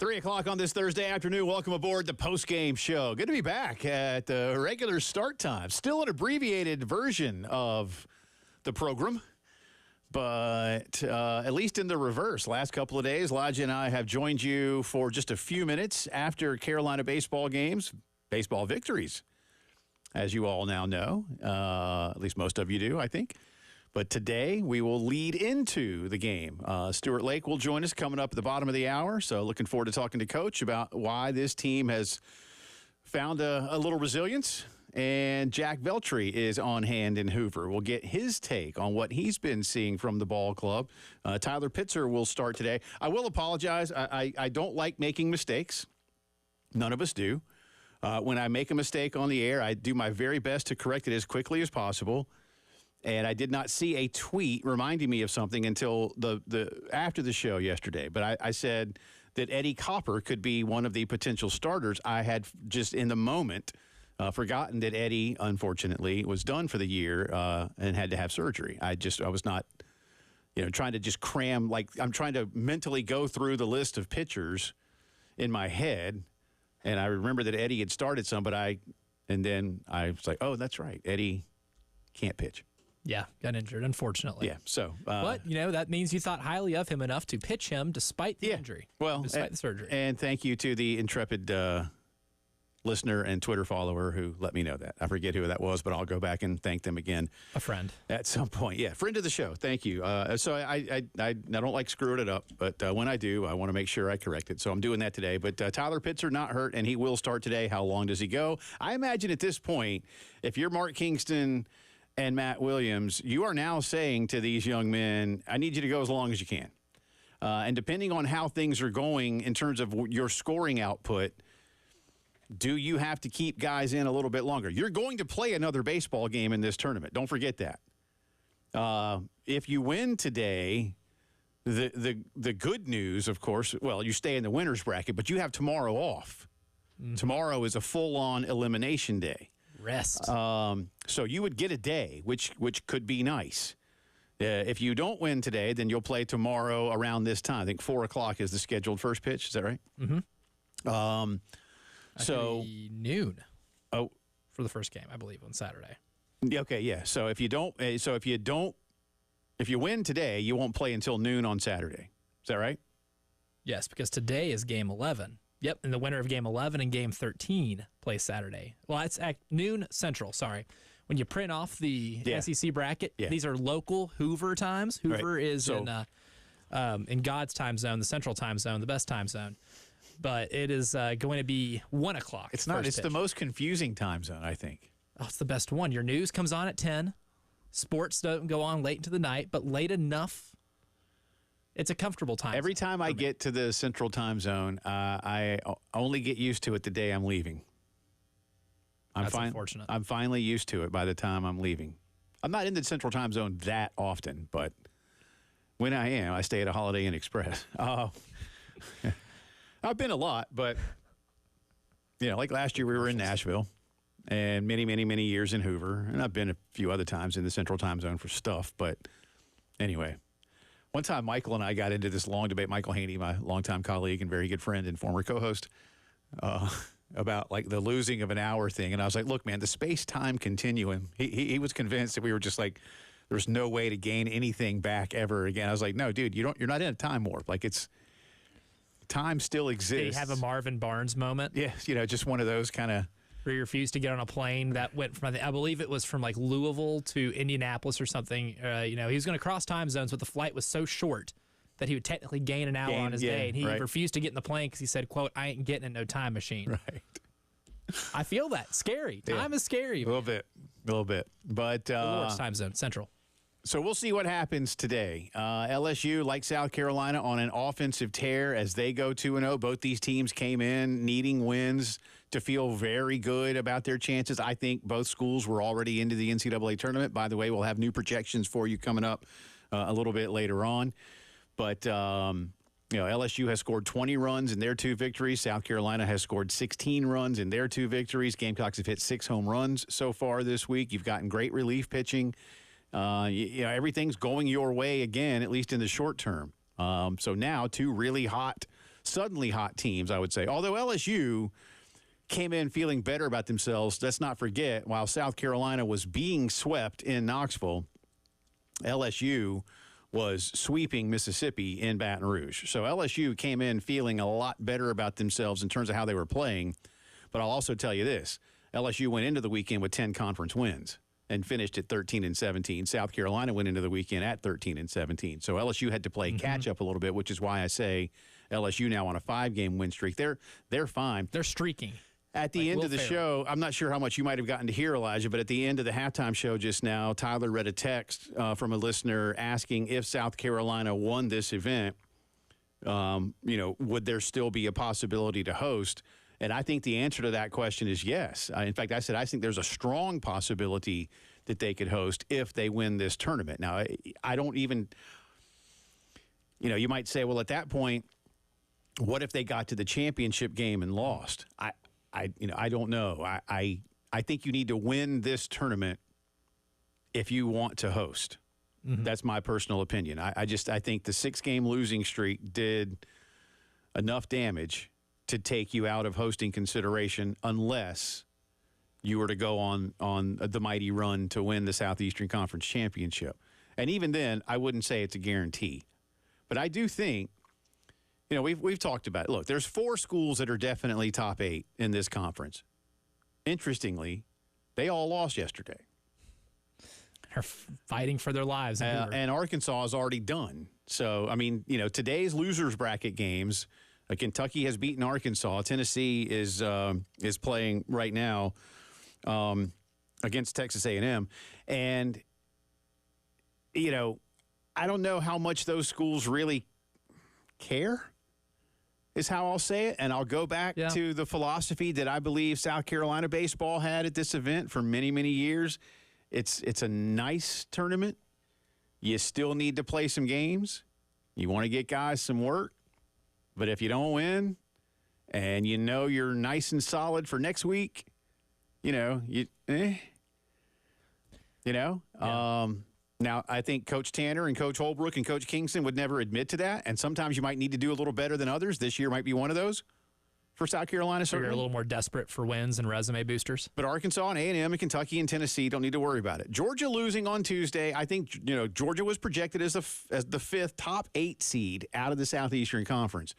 3 o'clock on this Thursday afternoon. Welcome aboard the Postgame show. Good to be back at the regular start time. Still an abbreviated version of the program, but at least in the reverse. Last couple of days, Elijah and I have joined you for just a few minutes after Carolina baseball games, baseball victories, as you all now know. At least most of you do, I think. But today, we will lead into the game. Stuart Lake will join us coming up at the bottom of the hour. So looking forward to talking to Coach about why this team has found a little resilience. And Jack Veltri is on hand in Hoover. We'll get his take on what he's been seeing from the ball club. Tyler Pitzer will start today. I will apologize. I don't like making mistakes. None of us do. When I make a mistake on the air, I do my very best to correct it as quickly as possible. And I did not see a tweet reminding me of something until the after the show yesterday. But I said that Eddie Copper could be one of the potential starters. I had just in the moment forgotten that Eddie, unfortunately, was done for the year and had to have surgery. I was not, trying to just cram, like I'm trying to mentally go through the list of pitchers in my head. And I remember that Eddie had started some, and then I was like, oh, that's right. Eddie can't pitch. Yeah, got injured, unfortunately. Yeah, so. But, that means you thought highly of him enough to pitch him despite the injury. Well, despite the surgery. And thank you to the intrepid listener and Twitter follower who let me know that. I forget who that was, but I'll go back and thank them again. A friend. At some point. Yeah, friend of the show. Thank you. So I don't like screwing it up, but when I do, I want to make sure I correct it. So I'm doing that today. But Tyler Pitzer not hurt, and he will start today. How long does he go? I imagine at this point, if you're Mark Kingston and Matt Williams, you are now saying to these young men, I need you to go as long as you can. And depending on how things are going in terms of your scoring output, do you have to keep guys in a little bit longer? You're going to play another baseball game in this tournament. Don't forget that. If you win today, the good news, of course, well, you stay in the winner's bracket, but you have tomorrow off. Mm-hmm. Tomorrow is a full-on elimination day. Rest. So you would get a day, which could be nice. If you don't win today, then you'll play tomorrow around this time. I think 4 o'clock is the scheduled first pitch. Is that right? Mm-hmm. So noon. Oh, for the first game, I believe, on Saturday. Okay, yeah. So if you win today, you won't play until noon on Saturday. Is that right? Yes, because today is game 11. Yep, and the winner of Game 11 and Game 13 plays Saturday. Well, it's at noon Central, sorry. When you print off the SEC bracket, these are local Hoover times. Hoover is in God's time zone, the Central time zone, the best time zone. But it is going to be 1 o'clock. It's not. It's the most confusing time zone, I think. Oh, it's the best one. Your news comes on at 10. Sports don't go on late into the night, but late enough. It's a comfortable time. Every time I get to the Central time zone, I only get used to it the day I'm leaving. That's unfortunate. I'm finally used to it by the time I'm leaving. I'm not in the Central time zone that often, but when I am, I stay at a Holiday Inn Express. I've been a lot, but like last year we were in Nashville, and many, many, many years in Hoover, and I've been a few other times in the Central time zone for stuff. But anyway. One time, Michael and I got into this long debate. Michael Haney, my longtime colleague and very good friend and former co-host, about like the losing of an hour thing. And I was like, "Look, man, the space-time continuum." He was convinced that we were just like, there's no way to gain anything back ever again. I was like, "No, dude, you're not in a time warp. Like time still exists." Did you have a Marvin Barnes moment? Yeah, just one of those kind of. Where he refused to get on a plane that went from, I believe it was from like Louisville to Indianapolis or something. He was going to cross time zones, but the flight was so short that he would technically gain an hour on his day. And he refused to get in the plane because he said, quote, "I ain't getting in no time machine." Right. I feel that. Scary. Time is scary. A little bit. But the Lord's time zone, Central. So we'll see what happens today. LSU, like South Carolina, on an offensive tear as they go 2-0. Both these teams came in needing wins to feel very good about their chances. I think both schools were already into the NCAA tournament. By the way, we'll have new projections for you coming up a little bit later on. But, LSU has scored 20 runs in their 2 victories. South Carolina has scored 16 runs in their 2 victories. Gamecocks have hit 6 home runs so far this week. You've gotten great relief pitching. Everything's going your way again, at least in the short term. So now 2 really hot suddenly hot teams, I would say. Although LSU came in feeling better about themselves, let's not forget, while South Carolina was being swept in Knoxville, LSU was sweeping Mississippi in Baton Rouge. So LSU came in feeling a lot better about themselves in terms of how they were playing. But I'll also tell you this. LSU went into the weekend with 10 conference wins and finished at 13-17. South Carolina went into the weekend at 13-17. So LSU had to play catch up a little bit, which is why I say LSU now on a 5-game win streak. They're fine. They're streaking. At the end of the show, I'm not sure how much you might have gotten to hear, Elijah, but at the end of the halftime show just now, Tyler read a text from a listener asking if South Carolina won this event, would there still be a possibility to host? And I think the answer to that question is yes. In fact, I said I think there's a strong possibility that they could host if they win this tournament. Now, I don't even, you might say, well, at that point, what if they got to the championship game and lost? I don't know. I think you need to win this tournament if you want to host. Mm-hmm. That's my personal opinion. I think the 6-game losing streak did enough damage to take you out of hosting consideration unless you were to go on the mighty run to win the Southeastern Conference Championship. And even then, I wouldn't say it's a guarantee. But I do think, we've talked about it. Look, there's 4 schools that are definitely top 8 in this conference. Interestingly, they all lost yesterday. They're fighting for their lives. And Arkansas is already done. So, today's losers bracket games, Kentucky has beaten Arkansas. Tennessee is playing right now against Texas A&M. And, I don't know how much those schools really care, is how I'll say it. And I'll go back to the philosophy that I believe South Carolina baseball had at this event for many, many years. It's a nice tournament. You still need to play some games. You want to get guys some work. But if you don't win and you're nice and solid for next week, Now, I think Coach Tanner and Coach Holbrook and Coach Kingston would never admit to that, and sometimes you might need to do a little better than others. This year might be one of those for South Carolina, certainly. You're a little more desperate for wins and resume boosters. But Arkansas and A&M and Kentucky and Tennessee don't need to worry about it. Georgia losing on Tuesday, I think, Georgia was projected as the 5th top 8 seed out of the Southeastern Conference.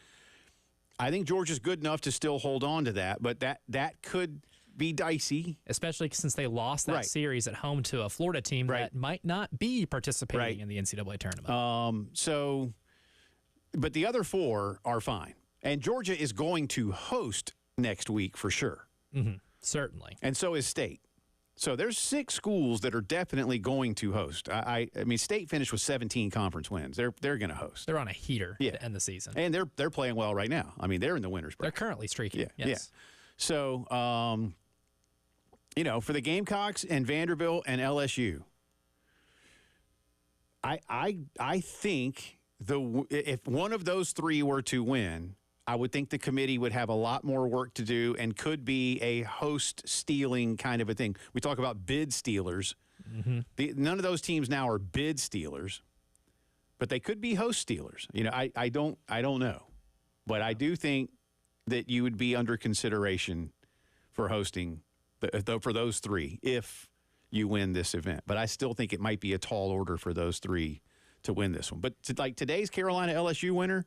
I think Georgia's good enough to still hold on to that, but that could be dicey. Especially since they lost that series at home to a Florida team that might not be participating in the NCAA tournament. But the other 4 are fine. And Georgia is going to host next week for sure. Mm-hmm. Certainly. And so is State. So there's 6 schools that are definitely going to host. I mean, State finished with 17 conference wins. They're going to host. They're on a heater to end the season. And they're playing well right now. I mean, they're in the winners bracket. They're currently streaking. Yeah. So, for the Gamecocks and Vanderbilt and LSU, I think if one of those 3 were to win, I would think the committee would have a lot more work to do and could be a host stealing kind of a thing. We talk about bid stealers. Mm-hmm. None of those teams now are bid stealers, but they could be host stealers. I don't know, but I do think that you would be under consideration for hosting for those 3 if you win this event. But I still think it might be a tall order for those 3 to win this one. But today's Carolina LSU winner,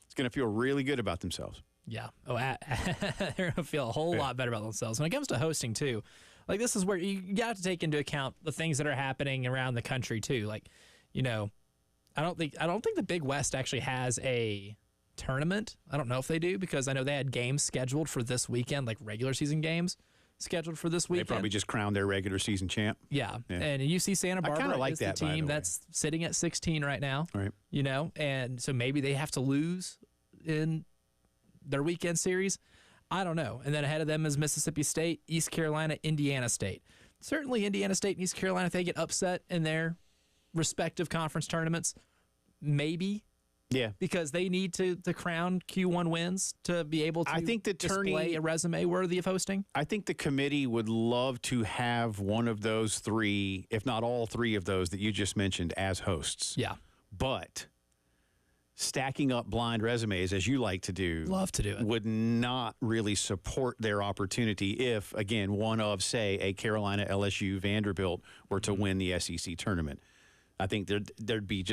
it's going to feel really good about themselves. Yeah. They're going to feel a whole lot better about themselves. When it comes to hosting, too, this is where you got to take into account the things that are happening around the country, too. I don't think the Big West actually has a tournament. I don't know if they do, because I know they had games scheduled for this weekend, regular season games scheduled for this weekend. They probably just crowned their regular season champ. Yeah. And UC Santa Barbara is the team that's sitting at 16 right now. Right. And so maybe they have to lose in their weekend series. I don't know. And then ahead of them is Mississippi State, East Carolina, Indiana State. Certainly Indiana State and East Carolina, if they get upset in their respective conference tournaments, maybe. Yeah. Because they need to crown Q1 wins to be able to display a resume worthy of hosting. I think the committee would love to have one of those 3, if not all 3 of those that you just mentioned, as hosts. Yeah. But stacking up blind resumes, as you like to do, Love to do it. would not really support their opportunity if, again, one of, say, a Carolina, LSU, Vanderbilt were to win the SEC tournament. I think that'd be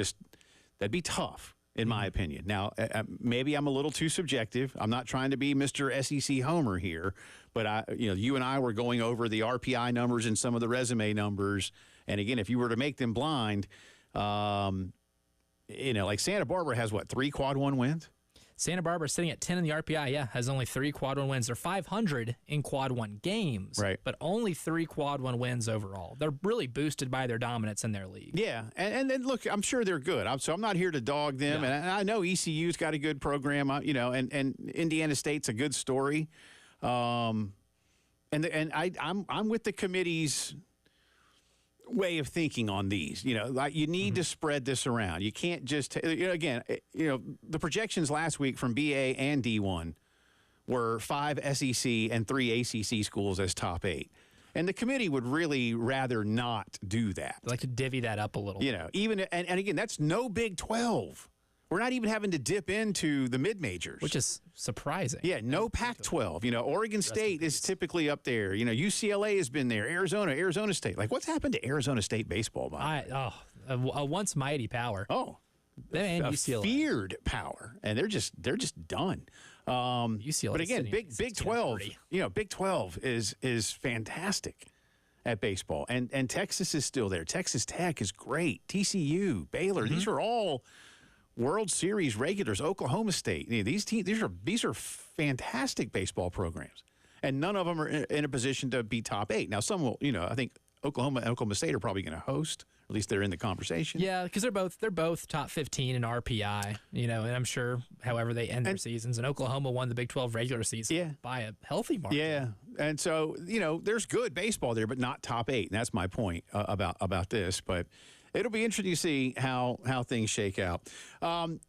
tough, in my opinion. Now, maybe I'm a little too subjective. I'm not trying to be Mr. SEC Homer here, but you and I were going over the RPI numbers and some of the resume numbers. And again, if you were to make them blind, like Santa Barbara has, 3 Quad 1 wins? Santa Barbara sitting at 10 in the RPI, has only 3 Quad 1 wins. They're 500 in Quad 1 games, right, but only 3 Quad 1 wins overall. They're really boosted by their dominance in their league. Yeah, and then, look, I'm sure they're good. So I'm not here to dog them, and I know ECU's got a good program, and Indiana State's a good story. I'm with the committee's way of thinking on these. You need to spread this around. You can't just the projections last week from BA and D1 were 5 SEC and 3 ACC schools as top 8, and the committee would really rather not do that. I'd like to divvy that up a little. Even and again, that's no Big 12. We're not even having to dip into the mid-majors. Which is surprising. Yeah, no Pac-12. Oregon State is typically up there. UCLA has been there. Arizona State. Like, what's happened to Arizona State baseball, by a once mighty power. Oh, and a UCLA. Feared power. And they're just done. UCLA. But again, Big 12, Big 12 is fantastic at baseball. And Texas is still there. Texas Tech is great. TCU, Baylor, these are all World Series regulars. Oklahoma State. These are fantastic baseball programs, and none of them are in a position to be top 8. Now, some will. I think Oklahoma and Oklahoma State are probably going to host. At least they're in the conversation. Yeah, because they're both top 15 in RPI. And I'm sure, however they end their seasons, and Oklahoma won the Big 12 regular season by a healthy margin. Yeah, and so there's good baseball there, but not top 8. And that's my point about this, but. It'll be interesting to see how things shake out.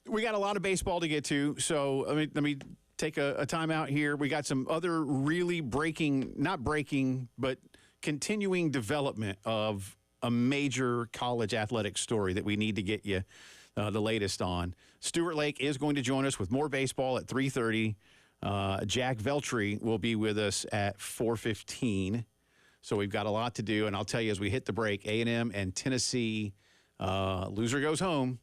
We got a lot of baseball to get to, so let me take a timeout here. We got some other really not breaking, but continuing development of a major college athletic story that we need to get you the latest on. Stuart Lake is going to join us with more baseball at 3:30. Jack Veltri will be with us at 4:15. So we've got a lot to do, and I'll tell you as we hit the break, A&M and Tennessee, loser goes home.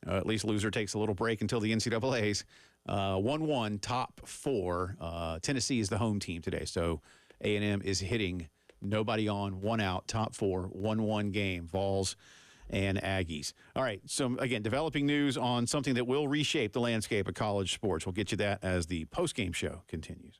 At least loser takes a little break until the NCAAs. 1-1, top 4. Tennessee is the home team today, so A&M is hitting nobody on, 1 out, top 4, 1-1 game, Vols and Aggies. All right, so again, developing news on something that will reshape the landscape of college sports. We'll get you that as the postgame show continues.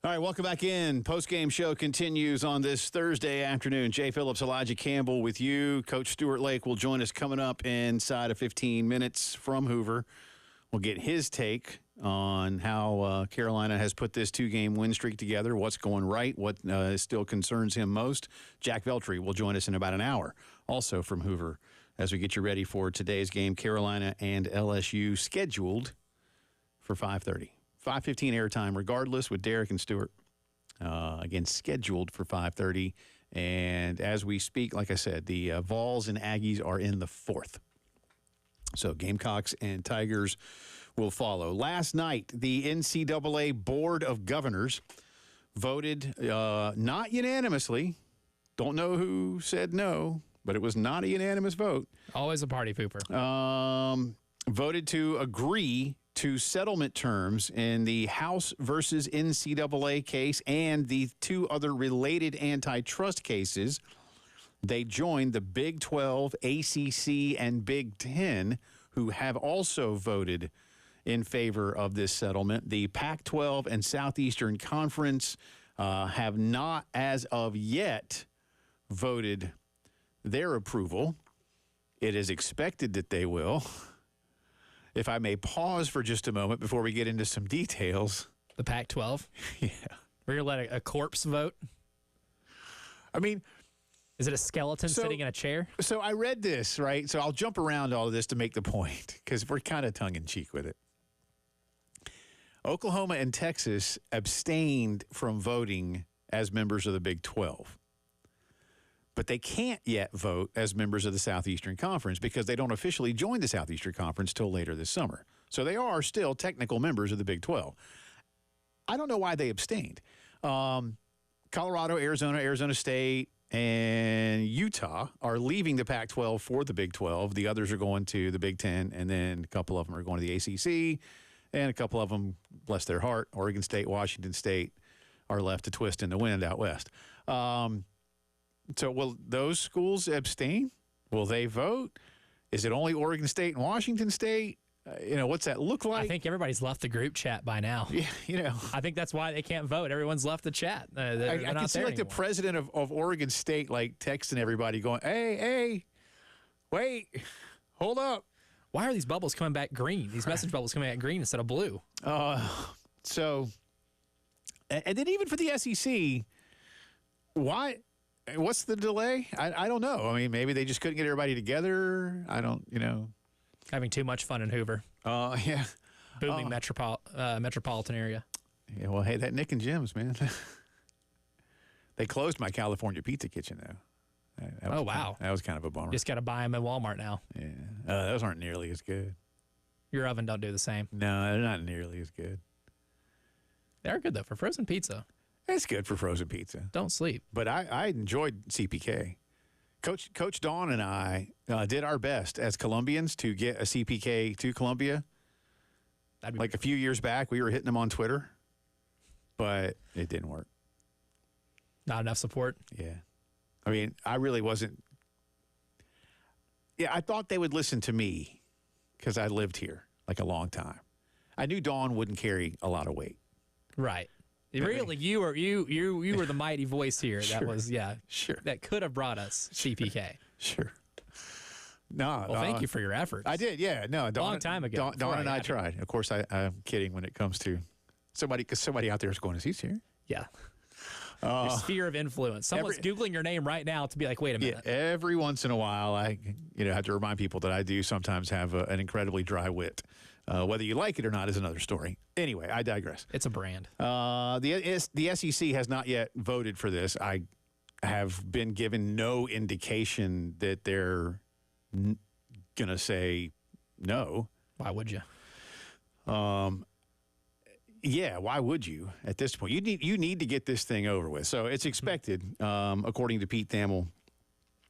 All right, welcome back in. Postgame show continues on this Thursday afternoon. Jay Phillips, Elijah Campbell with you. Coach Stuart Lake will join us coming up inside of 15 minutes from Hoover. We'll get his take on how Carolina has put this 2-game win streak together, what's going right, what still concerns him most. Jack Veltri will join us in about an hour, also from Hoover, as we get you ready for today's game, Carolina and LSU, scheduled for 5:30. 5:15 airtime regardless with Derek and Stewart. Again, scheduled for 5:30. And as we speak, like I said, the Vols and Aggies are in the 4th. So Gamecocks and Tigers will follow. Last night, the NCAA Board of Governors voted not unanimously. Don't know who said no, but it was not a unanimous vote. Always a party pooper. Voted to agree to settlement terms in the House versus NCAA case and the 2 other related antitrust cases. They joined the Big 12, ACC, and Big 10, who have also voted in favor of this settlement. The Pac-12 and Southeastern Conference have not, as of yet, voted their approval. It is expected that they will. If I may pause for just a moment before we get into some details. The Pac-12? Yeah. We're going to let a corpse vote? I mean, is it a skeleton sitting in a chair? So I read this, right? So I'll jump around all of this to make the point because we're kind of tongue-in-cheek with it. Oklahoma and Texas abstained from voting as members of the Big 12. But they can't yet vote as members of the Southeastern Conference because they don't officially join the Southeastern Conference till later this summer. So they are still technical members of the Big 12. I don't know why they abstained. Colorado, Arizona State, and Utah are leaving the Pac-12 for the Big 12. The others are going to the Big 10, and then a couple of them are going to the ACC, and a couple of them, bless their heart, Oregon State, Washington State, are left to twist in the wind out west. So will those schools abstain? Will they vote? Is it only Oregon State and Washington State? What's that look like? I think everybody's left the group chat by now. Yeah, I think that's why they can't vote. Everyone's left the chat. I can see like the president of Oregon State like texting everybody going, hey, wait, hold up. Why are these bubbles coming back green? These message bubbles coming back green instead of blue. So, and then even for the SEC, why? What's the delay? I don't know. I mean, maybe they just couldn't get everybody together. I don't, Having too much fun in Hoover. Yeah. Booming metropolitan area. Yeah, well, hey, that Nick and Jim's, man. They closed my California pizza kitchen, though. Wow. That was kind of a bummer. Just got to buy them at Walmart now. Yeah. Those aren't nearly as good. Your oven don't do the same. No, they're not nearly as good. They're good, though, for frozen pizza. It's good for frozen pizza. Don't sleep. But I enjoyed CPK. Coach Dawn and I did our best as Colombians to get a CPK to Columbia. Like a few years back, we were hitting them on Twitter, but it didn't work. Not enough support? Yeah. I mean, I really wasn't. Yeah, I thought they would listen to me because I lived here like a long time. I knew Dawn wouldn't carry a lot of weight. Right. Really, you were the mighty voice here. Sure. That was Sure. That could have brought us CPK. Sure. No. Well, thank you for your efforts. I did. Yeah. No. Dawn, long time ago. Dawn and I tried. Of course, I'm kidding when it comes to somebody because somebody out there is going, is he here? Yeah. Your sphere of influence. Someone's Googling your name right now to be like, wait a minute. Yeah, every once in a while, I have to remind people that I do sometimes have an incredibly dry wit. Whether you like it or not is another story. Anyway, I digress. It's a brand. The SEC has not yet voted for this. I have been given no indication that they're going to say no. Why would you? Yeah, why would you at this point? You need to get this thing over with. So it's expected, according to Pete Thamel,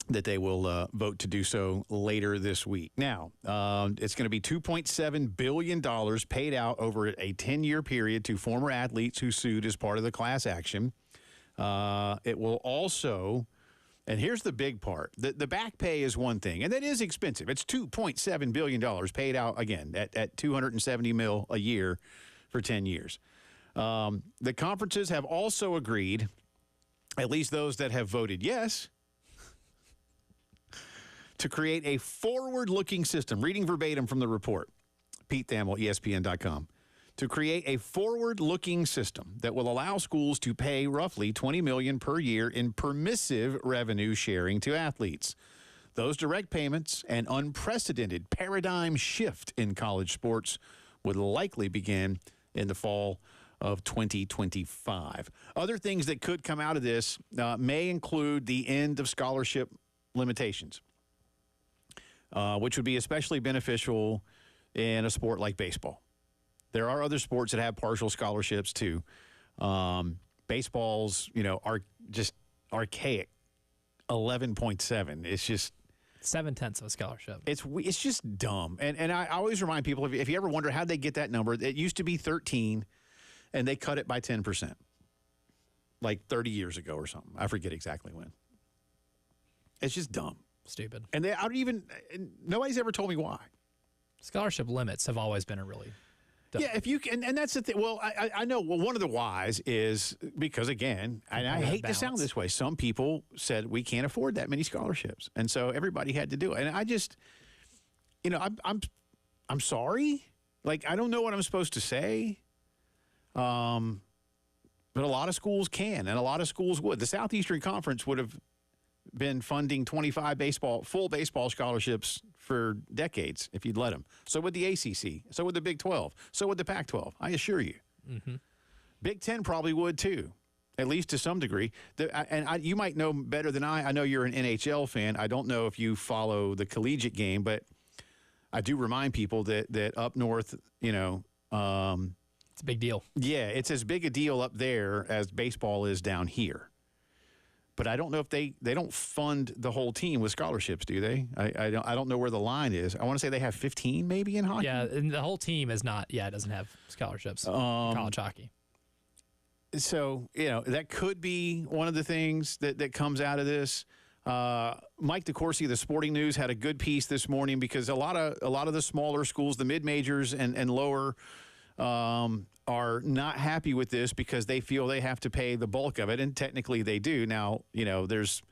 that they will vote to do so later this week. Now, it's going to be $2.7 billion paid out over a 10-year period to former athletes who sued as part of the class action. It will also, and here's the big part, the back pay is one thing, and that is expensive. It's $2.7 billion paid out, again, at $270 million a year for 10 years. The conferences have also agreed, at least those that have voted yes, to create a forward-looking system. Reading verbatim from the report, Pete Thamel, ESPN.com. To create a forward-looking system that will allow schools to pay roughly $20 million per year in permissive revenue sharing to athletes. Those direct payments, an unprecedented paradigm shift in college sports, would likely begin in the fall of 2025. Other things that could come out of this may include the end of scholarship limitations, which would be especially beneficial in a sport like baseball. There are other sports that have partial scholarships too. Baseball's, are just archaic. 11.7. It's just 0.7 of a scholarship. It's just dumb. And I always remind people, if you ever wonder how they get that number, it used to be 13, and they cut it by 10%, like 30 years ago or something. I forget exactly when. It's just dumb. Stupid. And nobody's ever told me why. Scholarship limits have always been a really dumb. Yeah, if you can, and that's the thing. Well, I know. Well, one of the whys is because, again, and I hate to sound this way, some people said we can't afford that many scholarships, and so everybody had to do it. And I just, I'm sorry. Like, I don't know what I'm supposed to say. But a lot of schools can, and a lot of schools would. The Southeastern Conference would have been funding 25 full baseball scholarships for decades if you'd let them. So would the ACC. So would the Big 12. So would the Pac-12. I assure you. Mm-hmm. Big 10 probably would too, at least to some degree. You might know better than I. I know you're an NHL fan. I don't know if you follow the collegiate game, but I do remind people that up north, it's a big deal. Yeah, it's as big a deal up there as baseball is down here. But I don't know if they don't fund the whole team with scholarships, do they? I don't know where the line is. I want to say they have 15 maybe in hockey. Yeah, and the whole team is not. Yeah, it doesn't have scholarships in college hockey. So that could be one of the things that comes out of this. Mike DeCourcy of the Sporting News had a good piece this morning because a lot of the smaller schools, the mid majors and lower, are not happy with this because they feel they have to pay the bulk of it, and technically they do. Now, there's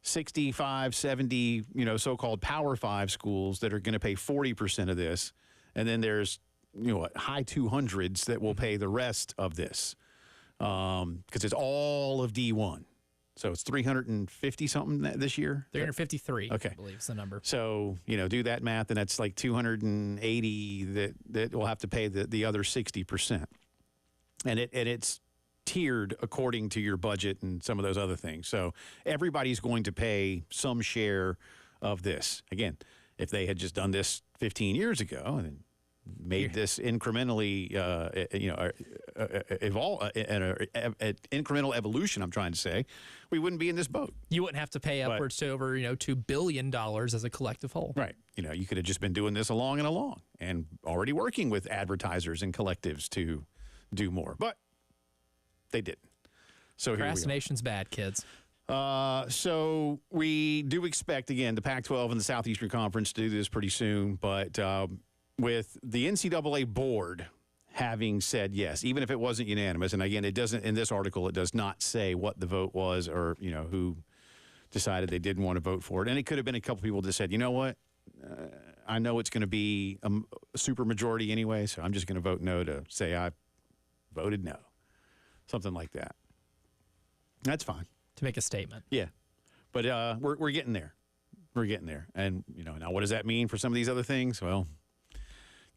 65, 70, so-called Power 5 schools that are going to pay 40% of this, and then there's, high 200s that will pay the rest of this because it's all of D1. So it's 350-something this year? 353, okay. I believe is the number. So, do that math, and that's like 280 that will have to pay the other 60%. And it's tiered according to your budget and some of those other things. So everybody's going to pay some share of this. Again, if they had just done this 15 years ago and made this incrementally, evolve, an incremental evolution, I'm trying to say, we wouldn't be in this boat. You wouldn't have to pay upwards to over, $2 billion as a collective whole. Right. You could have just been doing this along and already working with advertisers and collectives to do more. But they didn't. So procrastination's bad, kids. So we do expect, again, the Pac-12 and the Southeastern Conference to do this pretty soon, but with the NCAA board having said yes, even if it wasn't unanimous, and again, it doesn't, in this article, it does not say what the vote was or, who decided they didn't want to vote for it. And it could have been a couple people that said, you know what, I know it's going to be a super majority anyway, so I'm just going to vote no to say I voted no. Something like that. That's fine. To make a statement. Yeah. But we're getting there. We're getting there. And, now what does that mean for some of these other things? Well,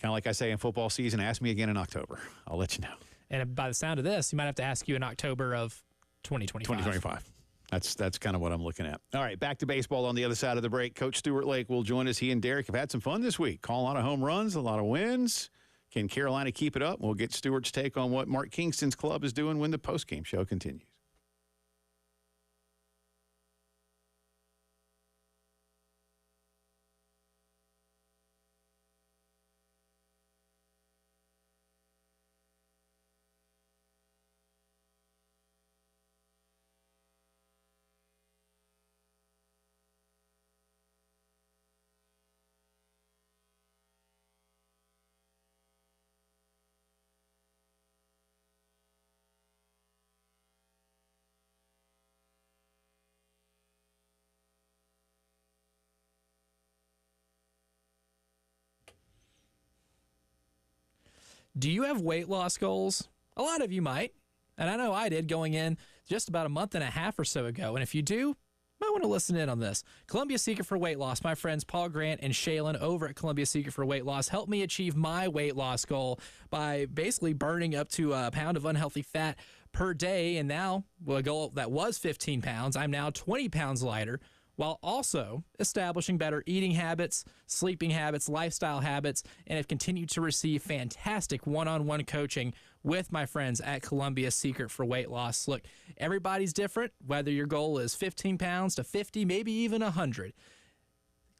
kind of like I say in football season, ask me again in October. I'll let you know. And by the sound of this, you might have to ask you in October of 2025. 2025. That's kind of what I'm looking at. All right, back to baseball on the other side of the break. Coach Stuart Lake will join us. He and Derek have had some fun this week. Call a lot of home runs, a lot of wins. Can Carolina keep it up? We'll get Stuart's take on what Mark Kingston's club is doing when the postgame show continues. Do you have weight loss goals? A lot of you might, and I know I did going in just about a month and a half or so ago. And if you do, you might want to listen in on this. Columbia Secret for Weight Loss. My friends Paul Grant and Shaylin over at Columbia Secret for Weight Loss helped me achieve my weight loss goal by basically burning up to a pound of unhealthy fat per day. And now, well, a goal that was 15 pounds, I'm now 20 pounds lighter, while also establishing better eating habits, sleeping habits, lifestyle habits, and have continued to receive fantastic one-on-one coaching with my friends at Columbia Secret for Weight Loss. Look, everybody's different, whether your goal is 15 pounds to 50, maybe even 100.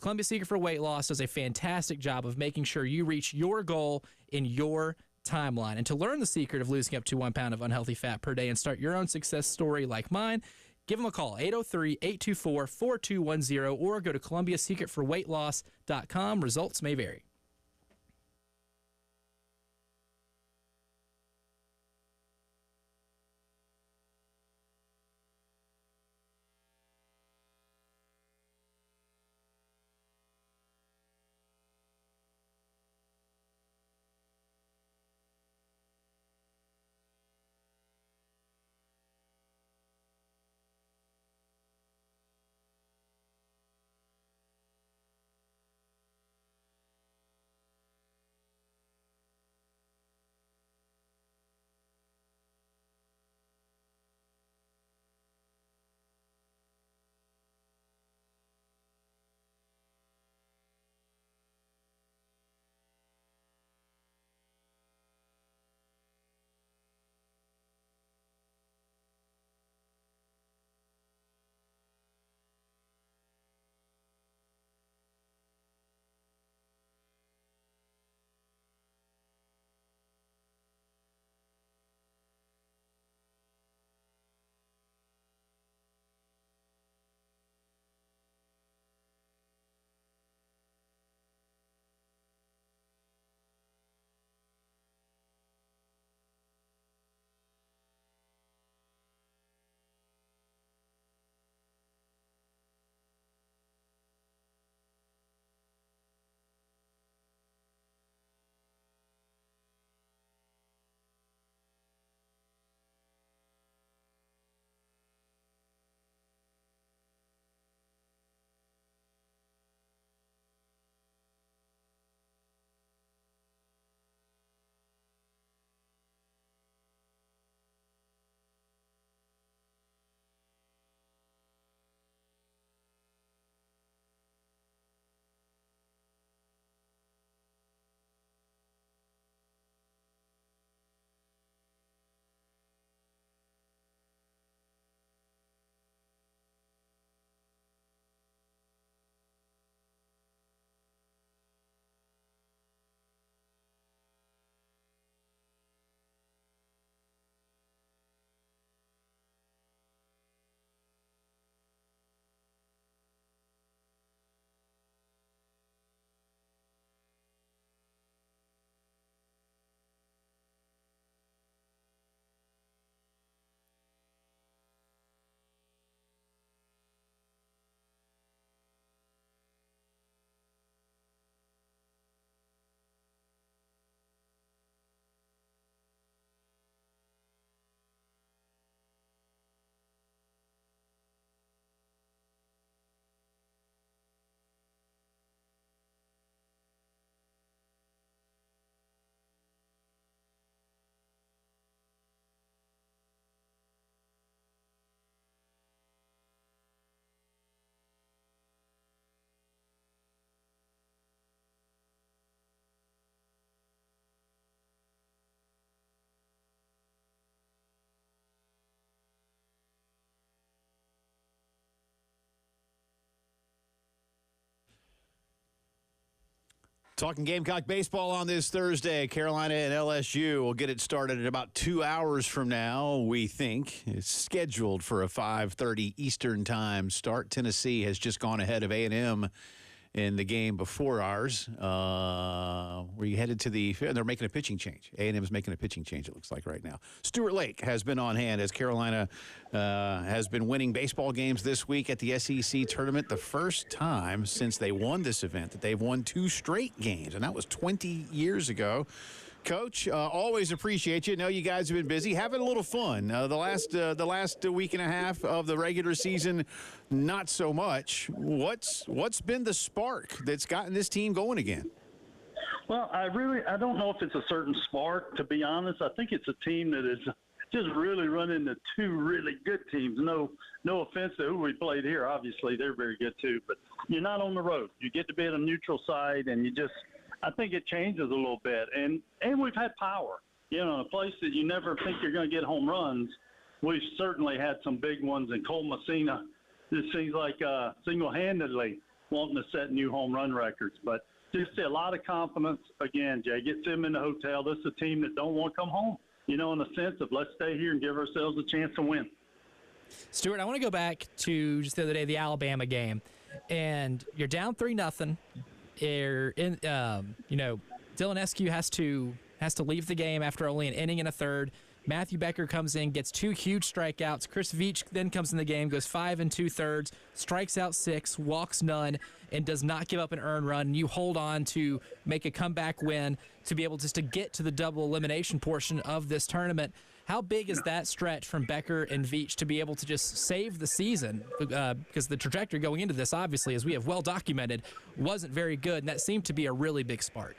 Columbia Secret for Weight Loss does a fantastic job of making sure you reach your goal in your timeline. And to learn the secret of losing up to 1 pound of unhealthy fat per day and start your own success story like mine, give them a call, 803-824-4210, or go to ColumbiaSecretForWeightLoss.com. Results may vary. Talking Gamecock baseball on this Thursday. Carolina and LSU will get it started in about 2 hours from now, we think. It's scheduled for a 5:30 Eastern time start. Tennessee has just gone ahead of A&M in the game before ours. We headed to they're making a pitching change. A&M is making a pitching change, it looks like right now. Stuart Lake has been on hand as Carolina has been winning baseball games this week at the SEC tournament. The first time since they won this event that they've won 2 straight games, and that was 20 years ago. Coach, always appreciate you. I know you guys have been busy, having a little fun. The last week and a half of the regular season, not so much. What's been the spark that's gotten this team going again? Well, I don't know if it's a certain spark, to be honest. I think it's a team that is just really running into two really good teams. No offense to who we played here. Obviously, they're very good too. But you're not on the road. You get to be on a neutral side, and I think it changes a little bit. And we've had power. You know, in a place that you never think you're going to get home runs, we've certainly had some big ones. And Cole Messina, this seems like single-handedly wanting to set new home run records. But just a lot of confidence. Again, Jay, gets them in the hotel. This is a team that don't want to come home, you know, in the sense of let's stay here and give ourselves a chance to win. Stuart, I want to go back to just the other day, the Alabama game. And you're down 3-0. You're in, Dylan Eskew has to leave the game after only an inning and a third. Matthew Becker comes in, gets 2 huge strikeouts. Chris Veach then comes in the game, goes 5 2/3, strikes out 6, walks none, and does not give up an earned run. And you hold on to make a comeback win to be able just to get to the double elimination portion of this tournament. How big is that stretch from Becker and Veach to be able to just save the season? Because the trajectory going into this, obviously, as we have well documented, wasn't very good, and that seemed to be a really big spark.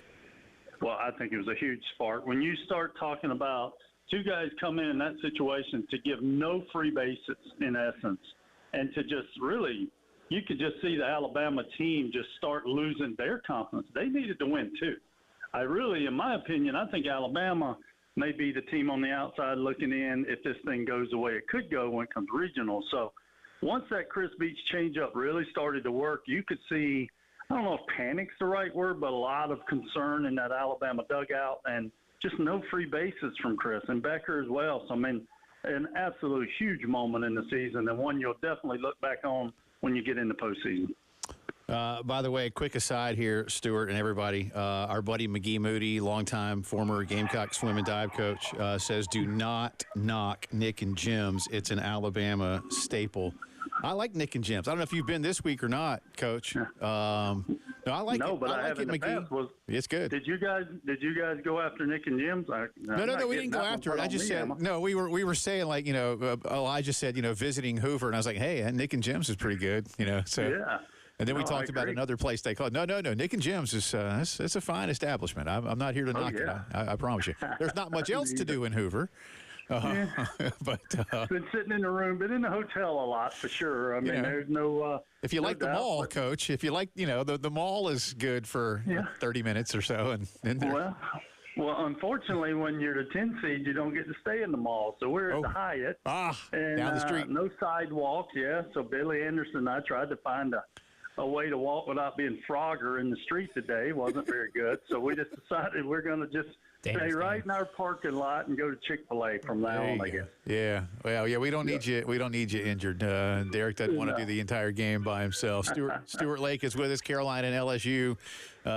Well, I think it was a huge spark. When you start talking about two guys come in that situation to give no free bases, in essence, and to just really, you could just see the Alabama team just start losing their confidence. They needed to win, too. In my opinion, I think Alabama – may be the team on the outside looking in if this thing goes the way it could go when it comes regional. So once that Chris Beach changeup really started to work, you could see, I don't know if panic's the right word, but a lot of concern in that Alabama dugout and just no free bases from Chris and Becker as well. So, I mean, an absolute huge moment in the season and one you'll definitely look back on when you get in the postseason. By the way, quick aside here, Stuart and everybody, our buddy McGee Moody, longtime former Gamecock swim and dive coach, says do not knock Nick and Jim's. It's an Alabama staple. I like Nick and Jim's. I don't know if you've been this week or not, Coach. No, I like it. But I like it, McGee. It's good. Did you guys go after Nick and Jim's? No, we didn't go after it. I just said no. We were saying like Elijah said visiting Hoover, and I was like, hey, Nick and Jim's is pretty good, So yeah. And then we talked about another place they called. No. Nick and Jim's is it's a fine establishment. I'm not here to knock it. I promise you. There's not much else to do in Hoover. But been sitting in the room, been in the hotel a lot for sure. I mean, there's no. If you like the mall, Coach, if you like, the mall is good for 30 minutes or so, and then Well, unfortunately, when you're the 10 seed, you don't get to stay in the mall. So we're at the Hyatt. And, down the street. No sidewalks, So Billy Anderson and I tried to find a way to walk without being Frogger in the street today. Wasn't very good. So we just decided we're going to just stay right in our parking lot and go to Chick-fil-A from now on, I guess. Yeah. Well, we don't need you. We don't need you injured. Derek doesn't want to do the entire game by himself. Stuart Lake is with us. Carolina and LSU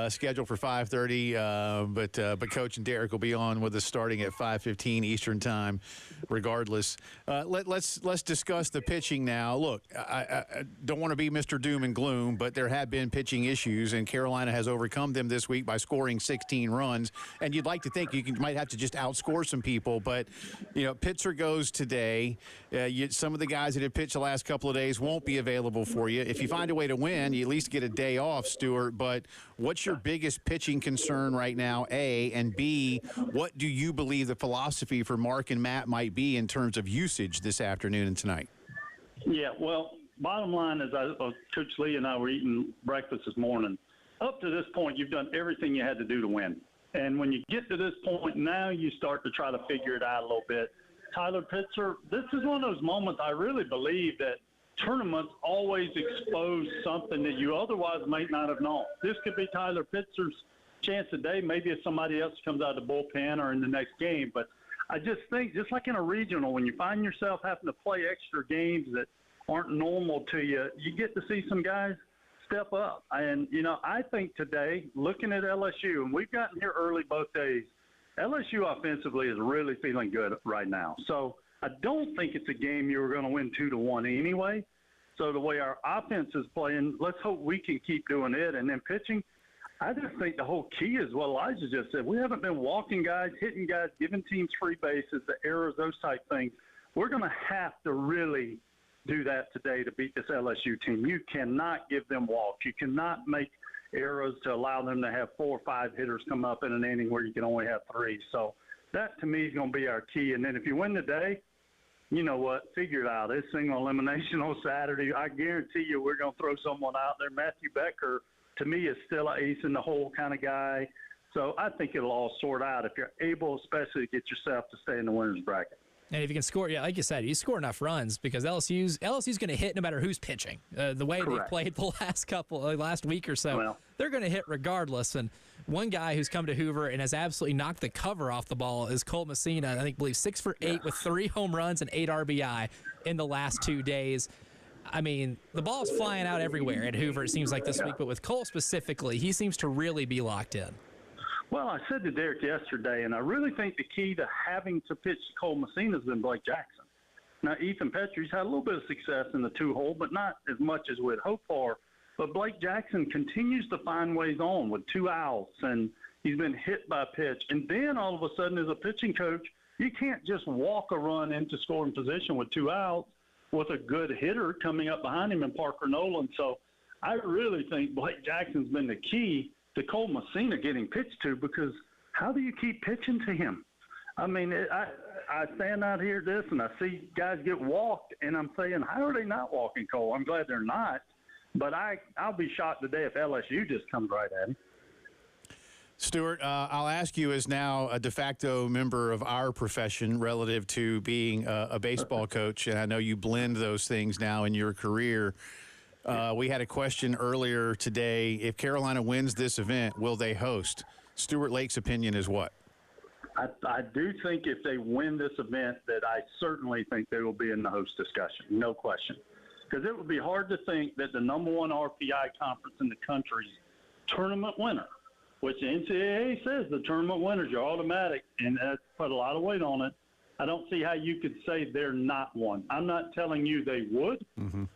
scheduled for 5:30. But Coach and Derek will be on with us starting at 5:15 Eastern time, regardless. Let's discuss the pitching now. Look, I don't want to be Mr. Doom and Gloom, but there have been pitching issues, and Carolina has overcome them this week by scoring 16 runs. And you'd like to think you might have to just outscore some people, but Pitzer goes today. Some of the guys that have pitched the last couple of days won't be available for you. If you find a way to win, you at least get a day off, Stuart. But what's your biggest pitching concern right now, A? And B, what do you believe the philosophy for Mark and Matt might be in terms of usage this afternoon and tonight? Yeah, well, bottom line is Coach Lee and I were eating breakfast this morning. Up to this point, you've done everything you had to do to win. And when you get to this point, now you start to try to figure it out a little bit. Tyler Pitzer, this is one of those moments I really believe that tournaments always expose something that you otherwise might not have known. This could be Tyler Pitzer's chance today. Maybe if somebody else comes out of the bullpen or in the next game. But I just think, just like in a regional, when you find yourself having to play extra games that aren't normal to you, you get to see some guys step up. And, I think today, looking at LSU, and we've gotten here early both days, LSU offensively is really feeling good right now. So I don't think it's a game you were going to win 2-1 anyway. So the way our offense is playing, let's hope we can keep doing it. And then pitching, I just think the whole key is what Elijah just said. We haven't been walking guys, hitting guys, giving teams free bases, the errors, those type things. We're going to have to really do that today to beat this LSU team. You cannot give them walks. You cannot make errors to allow them to have 4 or 5 hitters come up in an inning where you can only have 3. So that, to me, is going to be our key. And then if you win today, you know what? Figure it out. It's single elimination on Saturday. I guarantee you we're going to throw someone out there. Matthew Becker, to me, is still an ace in the hole kind of guy. So I think it'll all sort out if you're able, especially to get yourself to stay in the winner's bracket. And if you can score, yeah, like you said, you score enough runs because LSU's going to hit no matter who's pitching. The way Correct. they played the last week or so, they're going to hit regardless. And one guy who's come to Hoover and has absolutely knocked the cover off the ball is Cole Messina. I believe 6 for 8 with 3 home runs and 8 RBI in the last 2 days. I mean, the ball's flying out everywhere at Hoover, it seems like this week. But with Cole specifically, he seems to really be locked in. Well, I said to Derek yesterday, and I really think the key to having to pitch Cole Messina has been Blake Jackson. Now, Ethan Petrie's had a little bit of success in the 2-hole, but not as much as we'd hope for. But Blake Jackson continues to find ways on with 2 outs, and he's been hit by a pitch. And then all of a sudden, as a pitching coach, you can't just walk a run into scoring position with 2 outs with a good hitter coming up behind him in Parker Nolan. So I really think Blake Jackson's been the key to Cole Messina getting pitched to, because how do you keep pitching to him? I mean, I stand out here and I see guys get walked, and I'm saying, how are they not walking Cole? I'm glad they're not, but I'll be shocked today if LSU just comes right at him. Stuart, I'll ask you as now a de facto member of our profession relative to being a baseball coach, and I know you blend those things now in your career. We had a question earlier today. If Carolina wins this event, will they host? Stuart Lake's opinion is what? I do think if they win this event that I certainly think they will be in the host discussion, no question. Because it would be hard to think that the number 1 RPI conference in the country's tournament winner, which the NCAA says the tournament winners are automatic, and that's put a lot of weight on it. I don't see how you could say they're not one. I'm not telling you they would,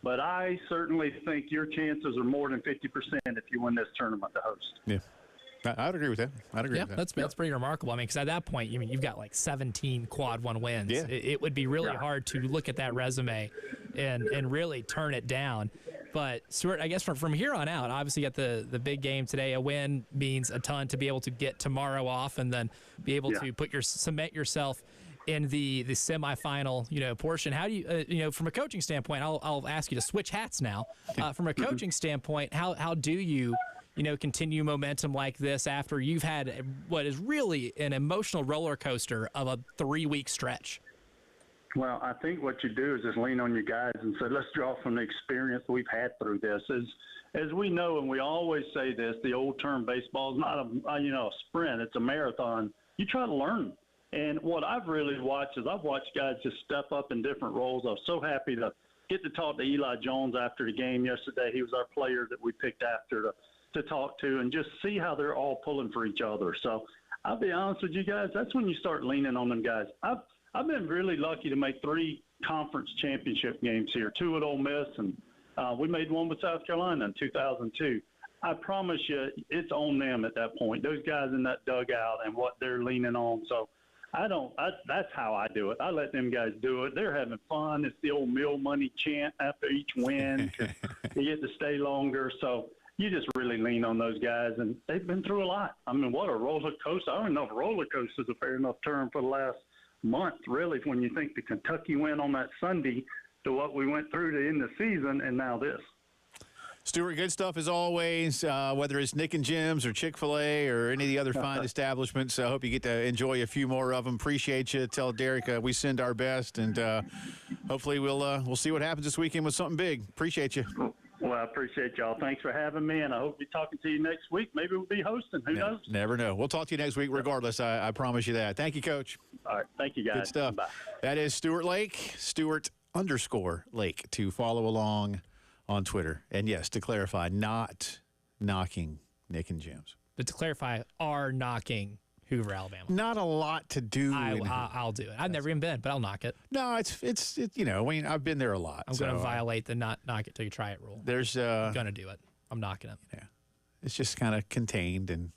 but I certainly think your chances are more than 50% if you win this tournament to host. Yeah, I'd agree with that. That's pretty remarkable. I mean, because at that point, you've got like 17 quad 1 wins. Yeah. It would be really hard to look at that resume and really turn it down. But Stuart, I guess from here on out, obviously you got the big game today. A win means a ton to be able to get tomorrow off and then be able to cement yourself in the semifinal, portion. How do you, from a coaching standpoint, I'll ask you to switch hats now. From a coaching standpoint, how do you, continue momentum like this after you've had what is really an emotional roller coaster of a 3-week stretch? Well, I think what you do is just lean on your guys and say, let's draw from the experience we've had through this. As we know, and we always say this, the old term baseball is not a sprint, it's a marathon. You try to learn. And what I've really watched is I've watched guys just step up in different roles. I was so happy to get to talk to Eli Jones after the game yesterday. He was our player that we picked after to talk to and just see how they're all pulling for each other. So I'll be honest with you guys, that's when you start leaning on them guys. I've been really lucky to make 3 conference championship games here, 2 at Ole Miss, and we made 1 with South Carolina in 2002. I promise you it's on them at that point, those guys in that dugout and what they're leaning on. So that's how I do it. I let them guys do it. They're having fun. It's the old meal money chant after each win because you get to stay longer. So you just really lean on those guys, and they've been through a lot. I mean, what a roller coaster. I don't even know if roller coaster is a fair enough term for the last month, really, when you think the Kentucky win on that Sunday to what we went through to end the season and now this. Stuart, good stuff as always, whether it's Nick and Jim's or Chick-fil-A or any of the other fine establishments. I hope you get to enjoy a few more of them. Appreciate you. Tell Derek we send our best, and hopefully we'll see what happens this weekend with something big. Appreciate you. Well, I appreciate y'all. Thanks for having me, and I hope to be talking to you next week. Maybe we'll be hosting. Who knows? Never know. We'll talk to you next week regardless. I promise you that. Thank you, Coach. All right. Thank you, guys. Good stuff. Bye. That is Stuart Lake, Stuart_Lake, to follow along on Twitter. And, yes, to clarify, not knocking Nick and Jim's. But to clarify, are knocking Hoover, Alabama. Not a lot to do. I'll do it. I've never even been, but I'll knock it. No, it's I mean, I've been there a lot. I'm going to violate the not knock it till you try it rule. There's I'm going to do it. I'm knocking it. Yeah. It's just kind of contained, and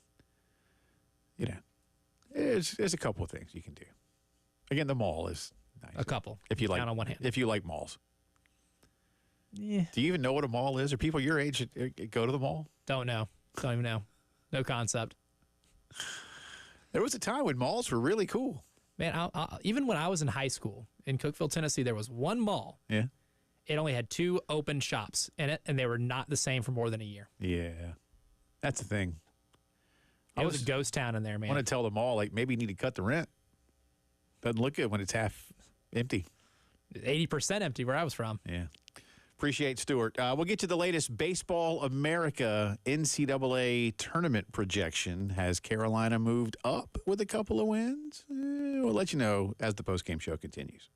there's a couple of things you can do. Again, the mall is nice. A couple. If you like, count on one hand. If you like malls. Yeah. Do you even know what a mall is? Or people your age that go to the mall? Don't know. Don't even know. No concept. There was a time when malls were really cool. Man, even when I was in high school in Cookeville, Tennessee, there was one mall. Yeah. It only had 2 open shops in it, and they were not the same for more than a year. Yeah. That's the thing. It was a ghost town in there, man. I want to tell the mall, like, maybe you need to cut the rent. Doesn't look good when it's half empty. 80% empty where I was from. Yeah. Appreciate Stuart. We'll get to the latest Baseball America NCAA tournament projection. Has Carolina moved up with a couple of wins? We'll let you know as the postgame show continues.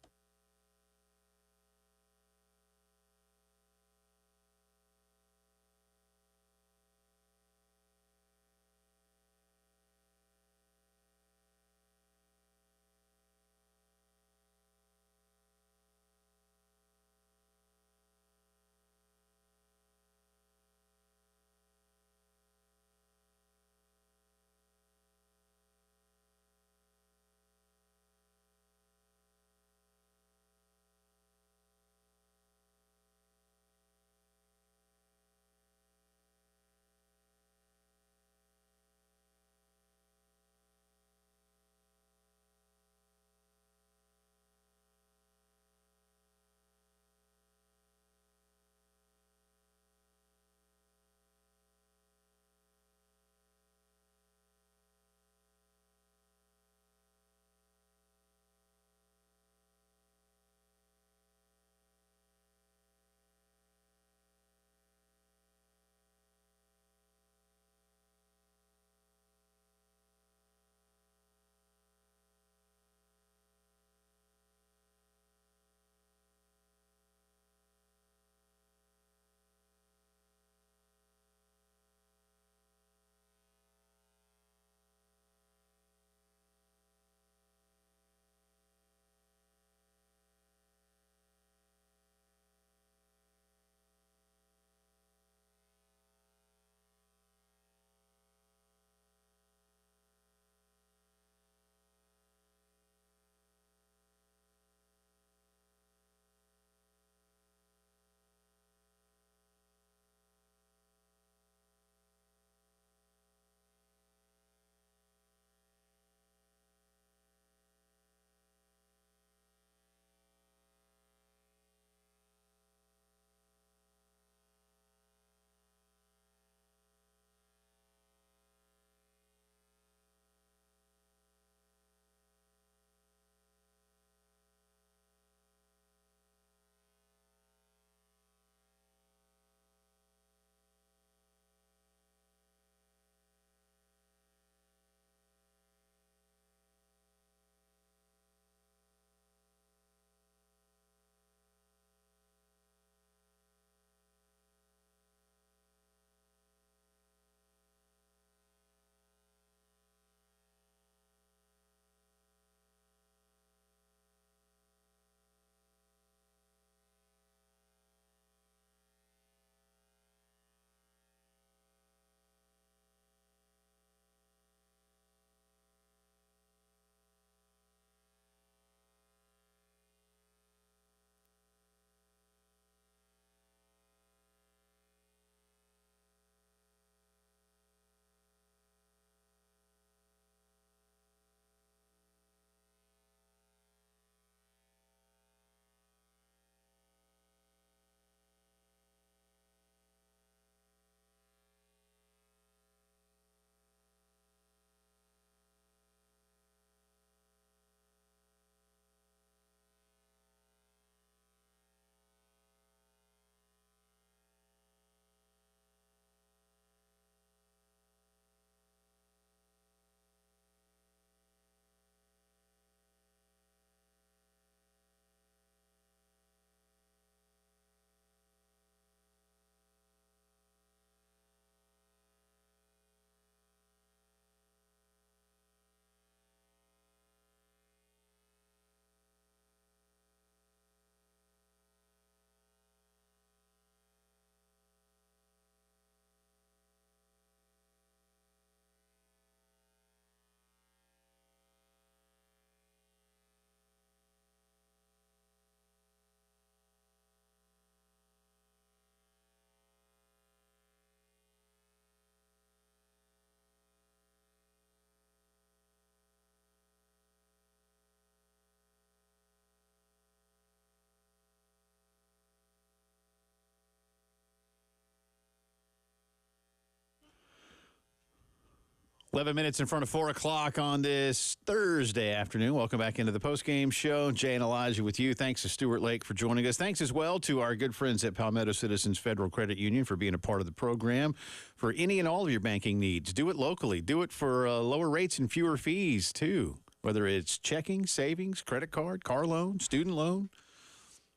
11 minutes in front of 4 o'clock on this Thursday afternoon. Welcome back into the postgame show. Jay and Elijah with you. Thanks to Stuart Lake for joining us. Thanks as well to our good friends at Palmetto Citizens Federal Credit Union for being a part of the program. For any and all of your banking needs, do it locally. Do it for lower rates and fewer fees, too. Whether it's checking, savings, credit card, car loan, student loan,